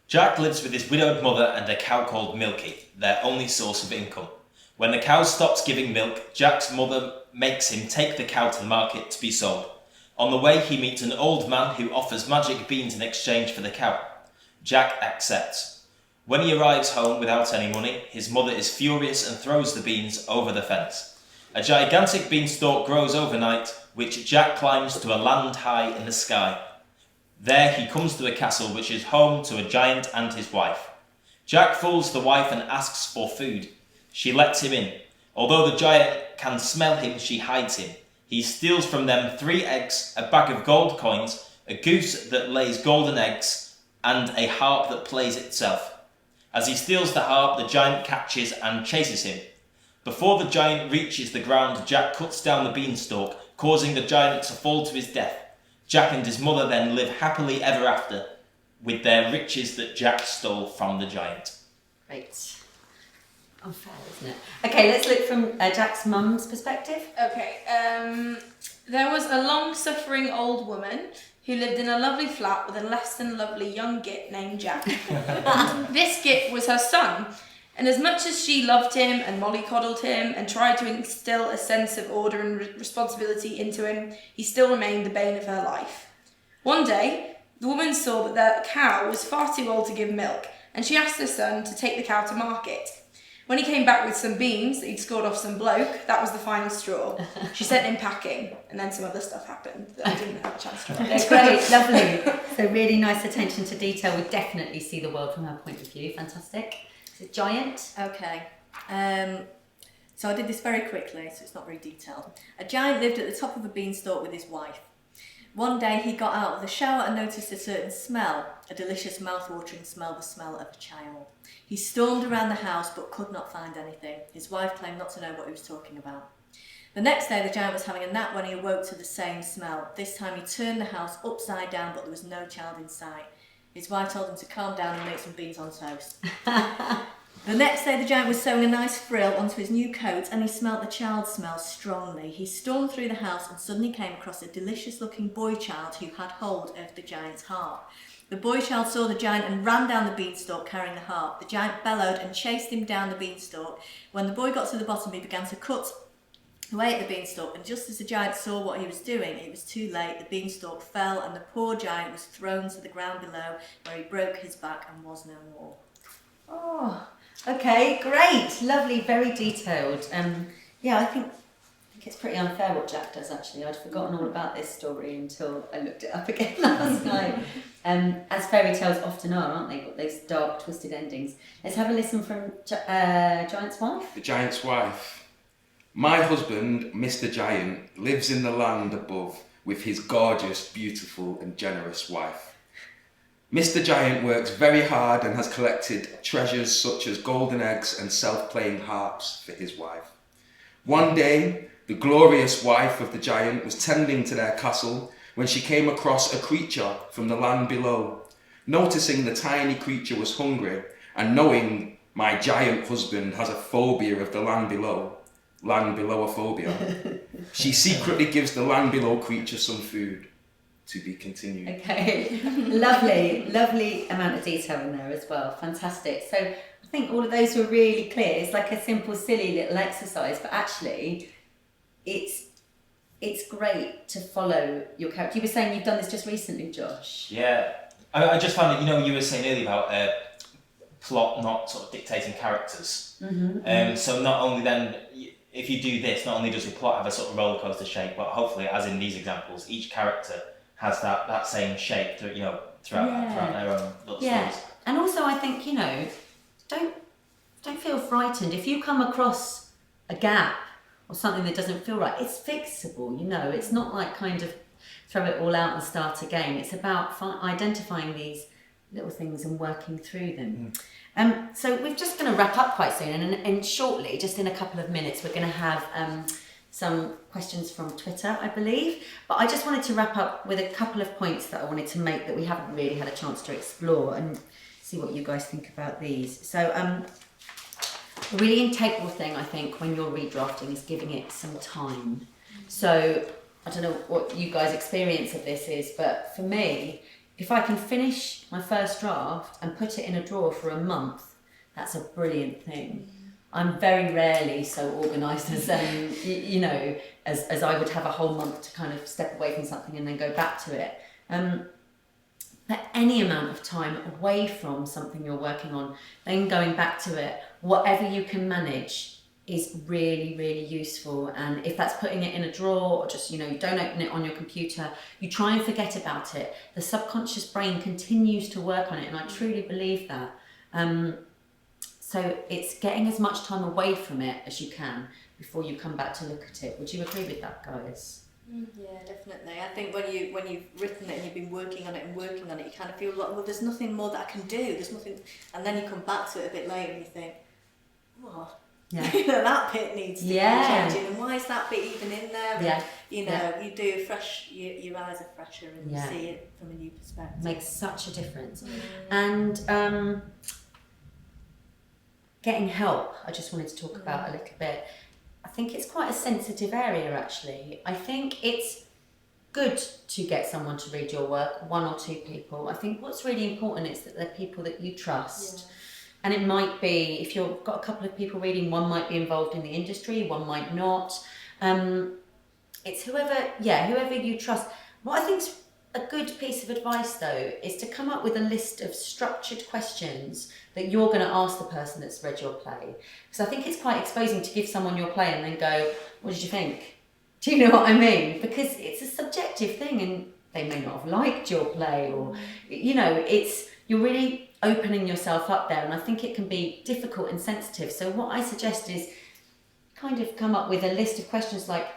Jack lives with his widowed mother and a cow called Milky, their only source of income. When the cow stops giving milk, Jack's mother makes him take the cow to the market to be sold. On the way, he meets an old man who offers magic beans in exchange for the cow. Jack accepts. When he arrives home without any money, his mother is furious and throws the beans over the fence. A gigantic beanstalk grows overnight, which Jack climbs to a land high in the sky. There he comes to a castle which is home to a giant and his wife. Jack fools the wife and asks for food. She lets him in. Although the giant can smell him, she hides him. He steals from them 3 eggs, a bag of gold coins, a goose that lays golden eggs, and a harp that plays itself. As he steals the harp, the giant catches and chases him. Before the giant reaches the ground, Jack cuts down the beanstalk, causing the giant to fall to his death. Jack and his mother then live happily ever after with their riches that Jack stole from the giant. Great. Unfair, isn't it? Okay, let's look from Jack's mum's perspective. Okay, there was a long-suffering old woman who lived in a lovely flat with a less than lovely young git named Jack. This git was her son, and as much as she loved him and mollycoddled him and tried to instill a sense of order and responsibility into him, he still remained the bane of her life. One day, the woman saw that their cow was far too old to give milk, and she asked her son to take the cow to market. When he came back with some beans that he'd scored off some bloke, that was the final straw. She sent him packing, and then some other stuff happened that I didn't have a chance to write. Great, lovely. So really nice attention to detail. We definitely see the world from her point of view. Fantastic. Is it giant? Okay. So I did this very quickly, so it's not very detailed. A giant lived at the top of a beanstalk with his wife. One day he got out of the shower and noticed a certain smell, a delicious mouth-watering smell, the smell of a child. He stormed around the house but could not find anything. His wife claimed not to know what he was talking about. The next day the giant was having a nap when he awoke to the same smell. This time he turned the house upside down but there was no child in sight. His wife told him to calm down and make some beans on toast. The next day the giant was sewing a nice frill onto his new coat and he smelt the child's smell strongly. He stormed through the house and suddenly came across a delicious looking boy child who had hold of the giant's harp. The boy child saw the giant and ran down the beanstalk carrying the harp. The giant bellowed and chased him down the beanstalk. When the boy got to the bottom he began to cut away at the beanstalk, and just as the giant saw what he was doing, it was too late. The beanstalk fell and the poor giant was thrown to the ground below where he broke his back and was no more. Oh, okay, great, lovely, very detailed. Yeah, I think it's pretty unfair what Jack does actually. I'd forgotten all about this story until I looked it up again last night. As fairy tales often are, aren't they? Got those dark, twisted endings. Let's have a listen from Giant's wife. The giant's wife. My husband, Mr. Giant, lives in the land above with his gorgeous, beautiful and generous wife. Mr. Giant works very hard and has collected treasures such as golden eggs and self-playing harps for his wife. One day, the glorious wife of the giant was tending to their castle when she came across a creature from the land below. Noticing the tiny creature was hungry and knowing my giant husband has a phobia of the land below a phobia, she secretly gives the land below creature some food. To be continued. Okay, lovely amount of detail in there as well. Fantastic. So I think all of those were really clear. It's like a simple, silly little exercise, but actually, it's great to follow your character. You were saying you've done this just recently, Josh. Yeah, I just found it. You were saying earlier about plot not sort of dictating characters. Mm-hmm. So not only then, if you do this, not only does your plot have a sort of roller coaster shape, but hopefully, as in these examples, each character has that same shape throughout their own little stories. And also I think, don't feel frightened. If you come across a gap or something that doesn't feel right, it's fixable, It's not like kind of throw it all out and start again. It's about identifying these little things and working through them. So we're just going to wrap up quite soon and shortly, just in a couple of minutes, we're going to have some questions from Twitter, I believe. But I just wanted to wrap up with a couple of points that I wanted to make that we haven't really had a chance to explore, and see what you guys think about these. So a really integral thing, I think, when you're redrafting is giving it some time. So I don't know what you guys' experience of this is, but for me, if I can finish my first draft and put it in a drawer for a month, that's a brilliant thing. I'm very rarely so organised as, you know, as I would have a whole month to kind of step away from something and then go back to it. But any amount of time away from something you're working on, then going back to it, whatever you can manage is really, really useful. And if that's putting it in a drawer, or just, you know, you don't open it on your computer, you try and forget about it. The subconscious brain continues to work on it, and I truly believe that. So it's getting as much time away from it as you can before you come back to look at it. Would you agree with that, guys? Yeah, definitely. I think when you've written it and you've been working on it, you kind of feel like, well, there's nothing more that I can do. There's nothing, and then you come back to it a bit later and you think, oh, yeah. You know, that bit needs to be changing, and why is that bit even in there? And, Yeah. you know, you do fresh. Your eyes are fresher and you see it from a new perspective. Makes such a difference. And getting help, I just wanted to talk about a little bit. I think it's quite a sensitive area, actually. I think it's good to get someone to read your work, one or two people. I think what's really important is that they're people that you trust. Yeah. And it might be, if you've got a couple of people reading, one might be involved in the industry, one might not. It's whoever you trust. What I think's a good piece of advice, though, is to come up with a list of structured questions that you're going to ask the person that's read your play. Because I think it's quite exposing to give someone your play and then go, what did you think? Do you know what I mean? Because it's a subjective thing and they may not have liked your play, or, you know, you're really opening yourself up there, and I think it can be difficult and sensitive. So what I suggest is kind of come up with a list of questions like,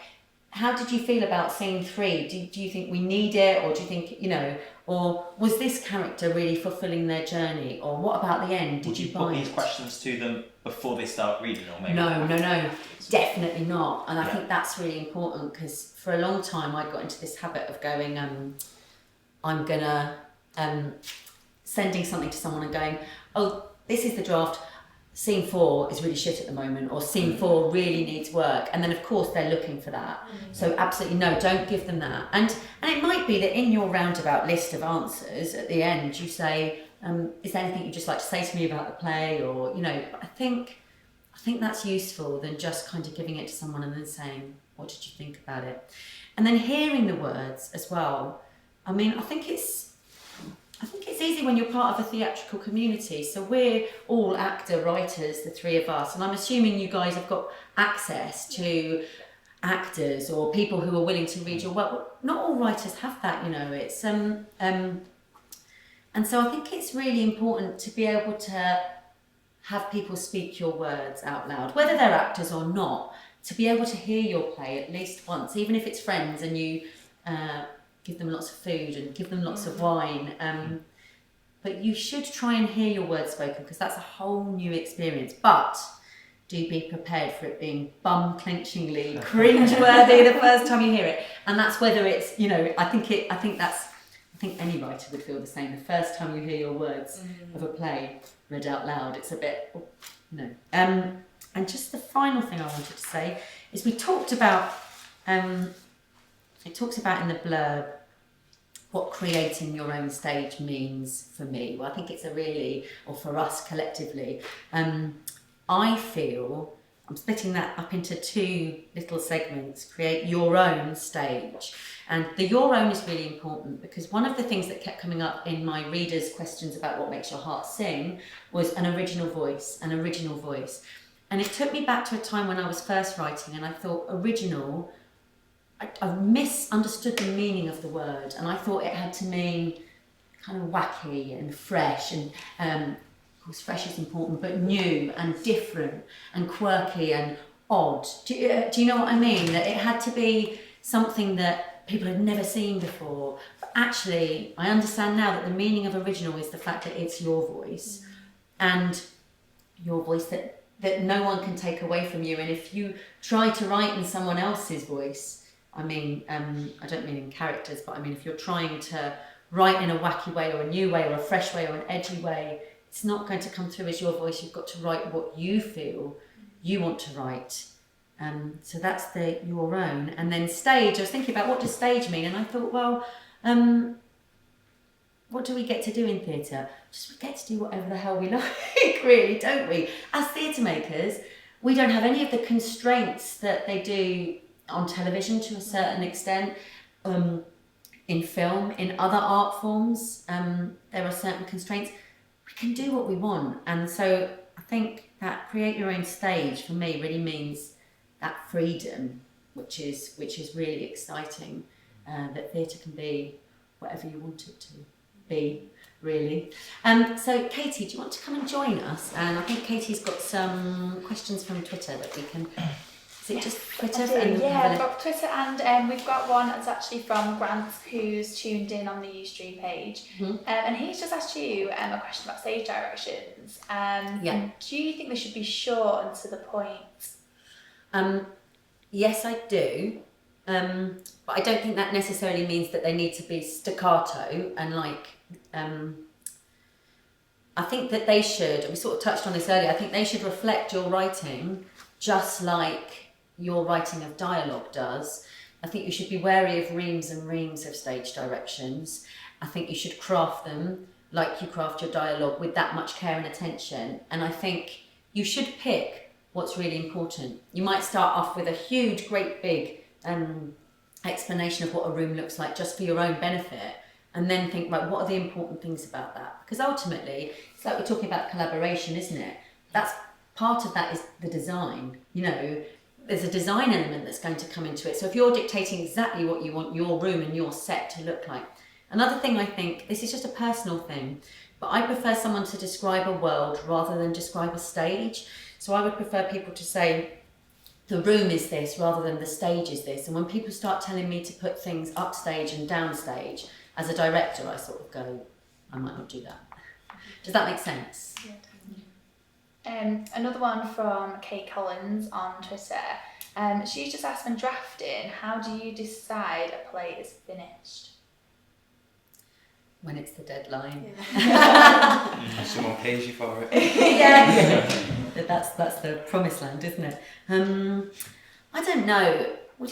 how did you feel about scene 3? Do you think we need it, or do you think, you know, or was this character really fulfilling their journey, or what about the end? Did you put these questions to them before they start reading, or maybe? No, definitely not. And I think that's really important, because for a long time I got into this habit of going, I'm gonna sending something to someone and going, oh, this is the draft. Scene 4 is really shit at the moment, or scene 4 really needs work, and then of course they're looking for that. So absolutely no, don't give them that. And it might be that in your roundabout list of answers at the end you say, is there anything you'd just like to say to me about the play, or, you know, I think that's useful than just kind of giving it to someone and then saying, what did you think about it? And then hearing the words as well. I mean, I think it's easy when you're part of a theatrical community. So we're all actor writers, the three of us, and I'm assuming you guys have got access to actors or people who are willing to read your work. Well, not all writers have that, you know. It's and so I think it's really important to be able to have people speak your words out loud, whether they're actors or not, to be able to hear your play at least once, even if it's friends and you give them lots of food and give them lots of wine. But you should try and hear your words spoken, because that's a whole new experience. But do be prepared for it being bum-clenchingly cringe-worthy the first time you hear it. And that's whether it's, you know, I think any writer would feel the same. The first time you hear your words of a play read out loud, it's a bit, And just the final thing I wanted to say is we talked about, it talks about in the blurb what creating your own stage means for me. Well, I think it's or for us collectively, I feel, I'm splitting that up into two little segments, create your own stage. And the your own is really important, because one of the things that kept coming up in my readers' questions about what makes your heart sing was an original voice. And it took me back to a time when I was first writing, and I thought original, I misunderstood the meaning of the word, and I thought it had to mean kind of wacky and fresh, and of course fresh is important, but new and different and quirky and odd. Do you know what I mean? That it had to be something that people had never seen before. But actually, I understand now that the meaning of original is the fact that it's your voice, and your voice that that no one can take away from you. And if you try to write in someone else's voice, I mean, I don't mean in characters, but I mean if you're trying to write in a wacky way or a new way or a fresh way or an edgy way, it's not going to come through as your voice. You've got to write what you feel you want to write. So that's your own. And then stage, I was thinking about what does stage mean? And I thought, well, what do we get to do in theatre? Just we get to do whatever the hell we like, really, don't we? As theatre makers, we don't have any of the constraints that they do on television to a certain extent. In film, in other art forms, there are certain constraints. We can do what we want. And so I think that create your own stage for me really means that freedom, which is really exciting, that theatre can be whatever you want it to be, really. So Katie, do you want to come and join us? And I think Katie's got some questions from Twitter that we can... Is it just Twitter? Yeah, I've got Twitter, and we've got one that's actually from Grant, who's tuned in on the Ustream page. And he's just asked you a question about stage directions. And do you think they should be short and to the point? Yes, I do. But I don't think that necessarily means that they need to be staccato and I think that they should, we sort of touched on this earlier, I think they should reflect your writing just like your writing of dialogue does. I think you should be wary of reams and reams of stage directions. I think you should craft them like you craft your dialogue with that much care and attention. And I think you should pick what's really important. You might start off with a huge, great big explanation of what a room looks like just for your own benefit, and then think, right, what are the important things about that? Because ultimately, it's like we're talking about collaboration, isn't it? That's part of that is the design. You know, there's a design element that's going to come into it. So if you're dictating exactly what you want your room and your set to look like. Another thing I think, this is just a personal thing, but I prefer someone to describe a world rather than describe a stage. So I would prefer people to say, the room is this rather than the stage is this. And when people start telling me to put things upstage and downstage, as a director, I sort of go, I might not do that. Does that make sense? Yeah, definitely. Another one from Kate Collins on Twitter. She's just asked, when drafting, how do you decide a play is finished? When it's the deadline. Yeah. Someone pays you for it. Yeah. That's the promised land, isn't it? I don't know. We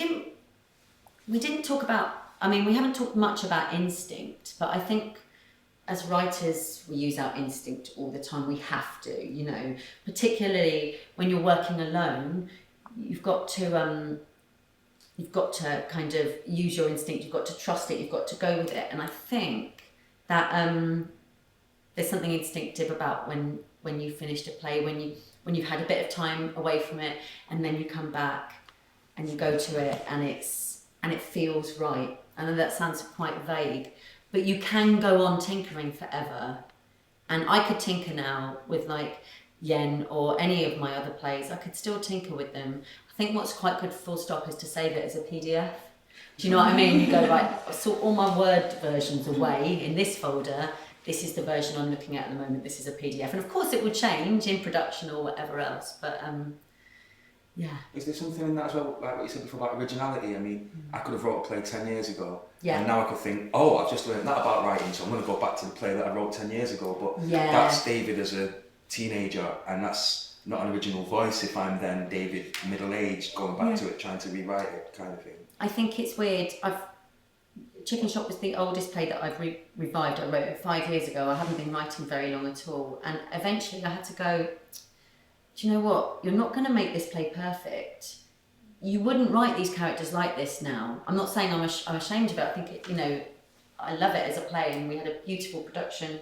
didn't talk about, I mean, we haven't talked much about instinct, but I think as writers, we use our instinct all the time. We have to, you know, particularly when you're working alone, you've got to kind of use your instinct. You've got to trust it. You've got to go with it. And I think that there's something instinctive about when you finished a play, when you've had a bit of time away from it, and then you come back and you go to it, and it feels right. I know that sounds quite vague, but you can go on tinkering forever. And I could tinker now with like Yen or any of my other plays. I could still tinker with them. I think what's quite good full stop is to save it as a PDF. Do you know what I mean? You go, right, I sort all my Word versions away in this folder. This is the version I'm looking at the moment. This is a PDF. And of course it would change in production or whatever else, but yeah. Is there something in that as well, like what you said before about originality? I mean, I could have wrote a play 10 years ago, and now I could think, oh, I've just learned that about writing, so I'm going to go back to the play that I wrote 10 years ago. But that's David as a teenager, and that's not an original voice if I'm then David middle-aged going back to it, trying to rewrite it, kind of thing. I think it's weird. Chicken Shop was the oldest play that I've revived. I wrote it 5 years ago. I haven't been writing very long at all, and eventually I had to go, do you know what? You're not going to make this play perfect. You wouldn't write these characters like this now. I'm not saying I'm ashamed of it. I think, I love it as a play, and we had a beautiful production,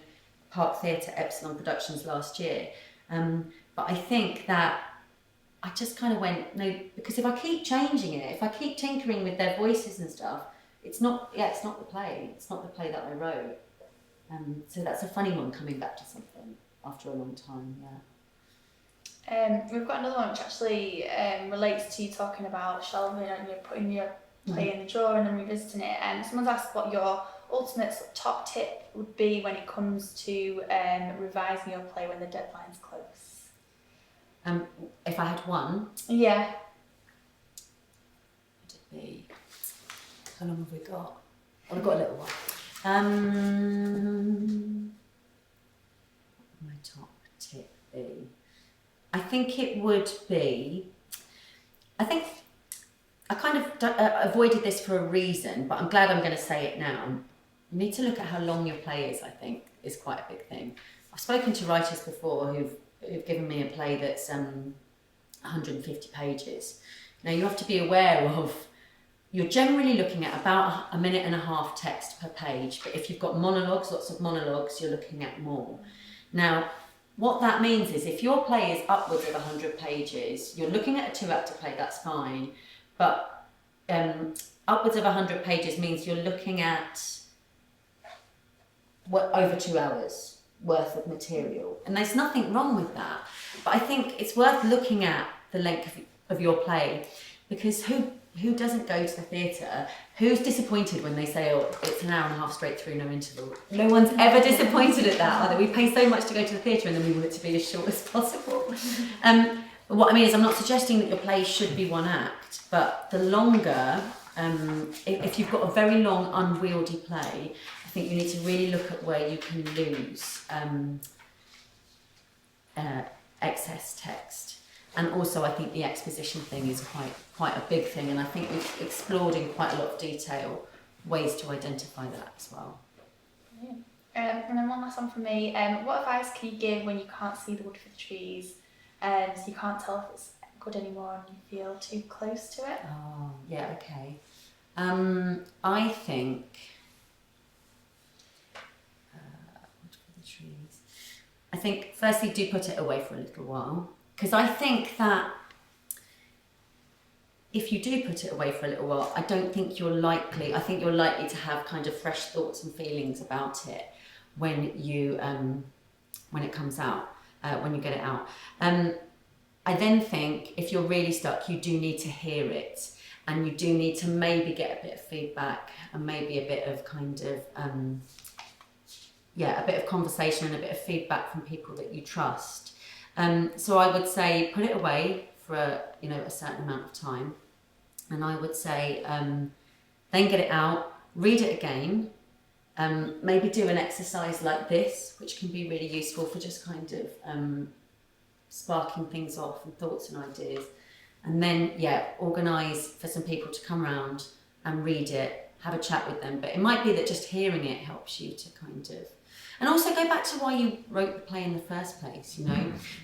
Park Theatre, Epsilon Productions last year. But I think that I just kind of went, no, because if I keep changing it, if I keep tinkering with their voices and stuff, it's not the play. It's not the play that I wrote. So that's a funny one, coming back to something after a long time, We've got another one which actually relates to you talking about shelving and you're putting your play in the drawer and then revisiting it. And someone's asked what your ultimate top tip would be when it comes to revising your play when the deadline's close. If I had one, Yeah. would it be? How long have we got? Oh, we've got a little while. My top tip be? I think it would be. I think I kind of avoided this for a reason, but I'm glad I'm going to say it now. You need to look at how long your play is. I think is quite a big thing. I've spoken to writers before who've given me a play that's 150 pages. Now you have to be aware of. You're generally looking at about a minute and a half text per page, but if you've got monologues, lots of monologues, you're looking at more. Now, what that means is if your play is upwards of 100 pages, you're looking at a 2-actor play, that's fine, but upwards of 100 pages means you're looking at over 2 hours worth of material. And there's nothing wrong with that, but I think it's worth looking at the length of your play, because who doesn't go to the theatre? Who's disappointed when they say, oh, it's an hour and a half straight through, no interval? No one's ever disappointed at that, are they? We pay so much to go to the theatre and then we want it to be as short as possible. What I mean is I'm not suggesting that your play should be 1 act, but the longer, if you've got a very long, unwieldy play, I think you need to really look at where you can lose excess text. And also I think the exposition thing is quite a big thing, and I think we've explored in quite a lot of detail ways to identify that as well. And then one last one from me. What advice can you give when you can't see the wood for the trees, so you can't tell if it's good anymore and you feel too close to it? Oh, yeah, okay. I think wood for the trees. I think firstly do put it away for a little while. Because I think that if you do put it away for a little while, I think you're likely to have kind of fresh thoughts and feelings about it when it comes out, when you get it out. I then think if you're really stuck, you do need to hear it, and you do need to maybe get a bit of feedback and maybe a bit of kind of, a bit of conversation and a bit of feedback from people that you trust. So I would say put it away for a certain amount of time, and I would say then get it out, read it again, maybe do an exercise like this, which can be really useful for just kind of sparking things off and thoughts and ideas, and then organise for some people to come around and read it, have a chat with them. But it might be that just hearing it helps you to kind of. And also go back to why you wrote the play in the first place,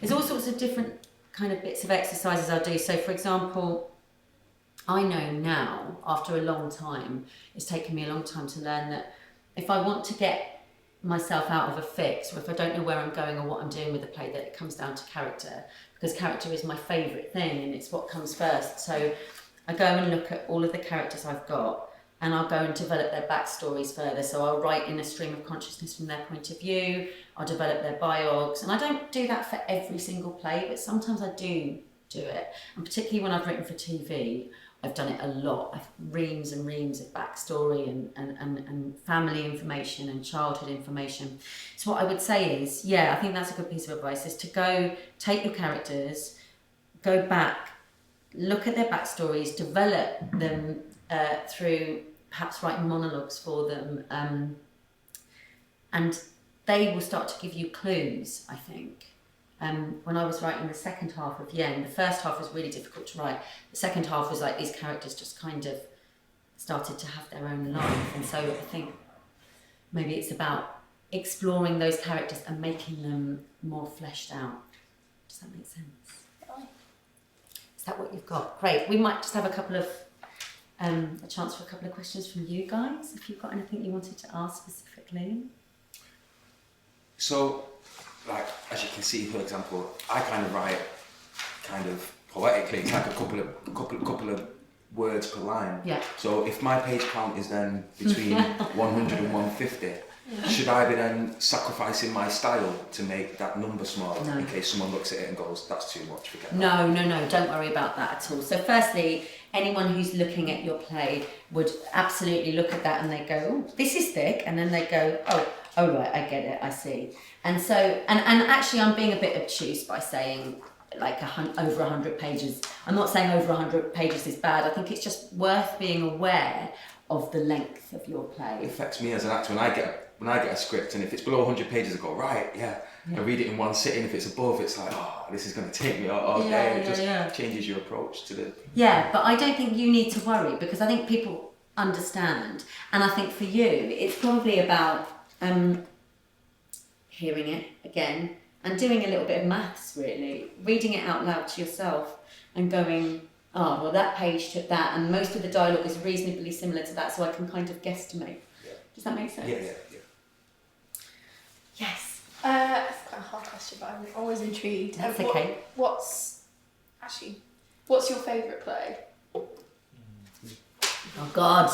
There's all sorts of different kind of bits of exercises I'll do. So, for example, I know now, after a long time, it's taken me a long time to learn that if I want to get myself out of a fix, or if I don't know where I'm going or what I'm doing with the play, that it comes down to character, because character is my favourite thing and it's what comes first. So I go and look at all of the characters I've got, and I'll go and develop their backstories further. So I'll write in a stream of consciousness from their point of view, I'll develop their biogs, and I don't do that for every single play, but sometimes I do it. And particularly when I've written for TV, I've done it a lot. I've reams and reams of backstory and family information and childhood information. So what I would say is, I think that's a good piece of advice, is to go take your characters, go back, look at their backstories, develop them through perhaps writing monologues for them, and they will start to give you clues, I think. When I was writing the second half of Yen, the first half was really difficult to write. The second half was like these characters just kind of started to have their own life, and so I think maybe it's about exploring those characters and making them more fleshed out. Does that make sense? Is that what you've got? Great. We might just have a chance for a couple of questions from you guys, if you've got anything you wanted to ask specifically. So, like, as you can see, for example, I kind of write kind of poetically. It's like a couple of words per line. Yeah. So if my page count is then between 100 and 150, should I be then sacrificing my style to make that number smaller in case someone looks at it and goes, that's too much, forget that? No, don't worry about that at all. So firstly, anyone who's looking at your play would absolutely look at that and they go, oh, this is thick, and then they go, oh right, I get it, I see. And so, and actually I'm being a bit obtuse by saying like over 100 pages. I'm not saying over 100 pages is bad. I think it's just worth being aware of the length of your play. It affects me as an actor when I get a script, and if it's below 100 pages, I go, right, yeah. I read it in one sitting. If it's above, it's like, oh, this is going to take me all day. And it just changes your approach to the... Yeah, but I don't think you need to worry, because I think people understand. And I think for you, it's probably about hearing it again and doing a little bit of maths, really. Reading it out loud to yourself and going, oh, well, that page took that, and most of the dialogue is reasonably similar to that, so I can kind of guesstimate. Yeah. Does that make sense? Yeah. Yes. It's quite a hard question, but I'm always intrigued. That's okay. What's your favourite play? Oh God,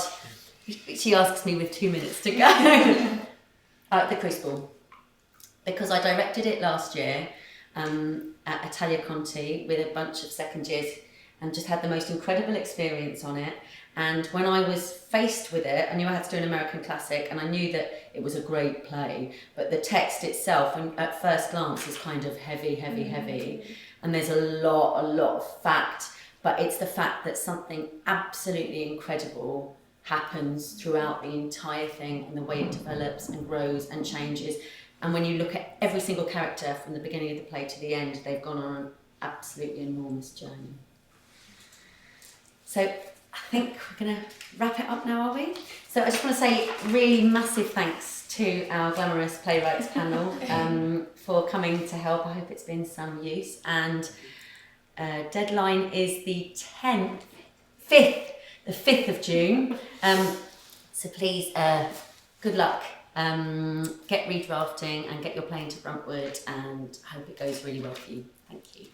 she asks me with 2 minutes to go. The Crucible, because I directed it last year at Italia Conti with a bunch of second years and just had the most incredible experience on it. And when I was faced with it, I knew I had to do an American classic, and I knew that it was a great play, but the text itself, at first glance, is kind of heavy, and there's a lot of fact, but it's the fact that something absolutely incredible happens throughout the entire thing, and the way it develops and grows and changes. And when you look at every single character from the beginning of the play to the end, they've gone on an absolutely enormous journey. So I think we're going to wrap it up now, are we? So I just want to say really massive thanks to our glamorous playwrights panel for coming to help. I hope it's been some use. And deadline is the 5th of June. So please, good luck. Get redrafting and get your play into Bruntwood, and I hope it goes really well for you. Thank you.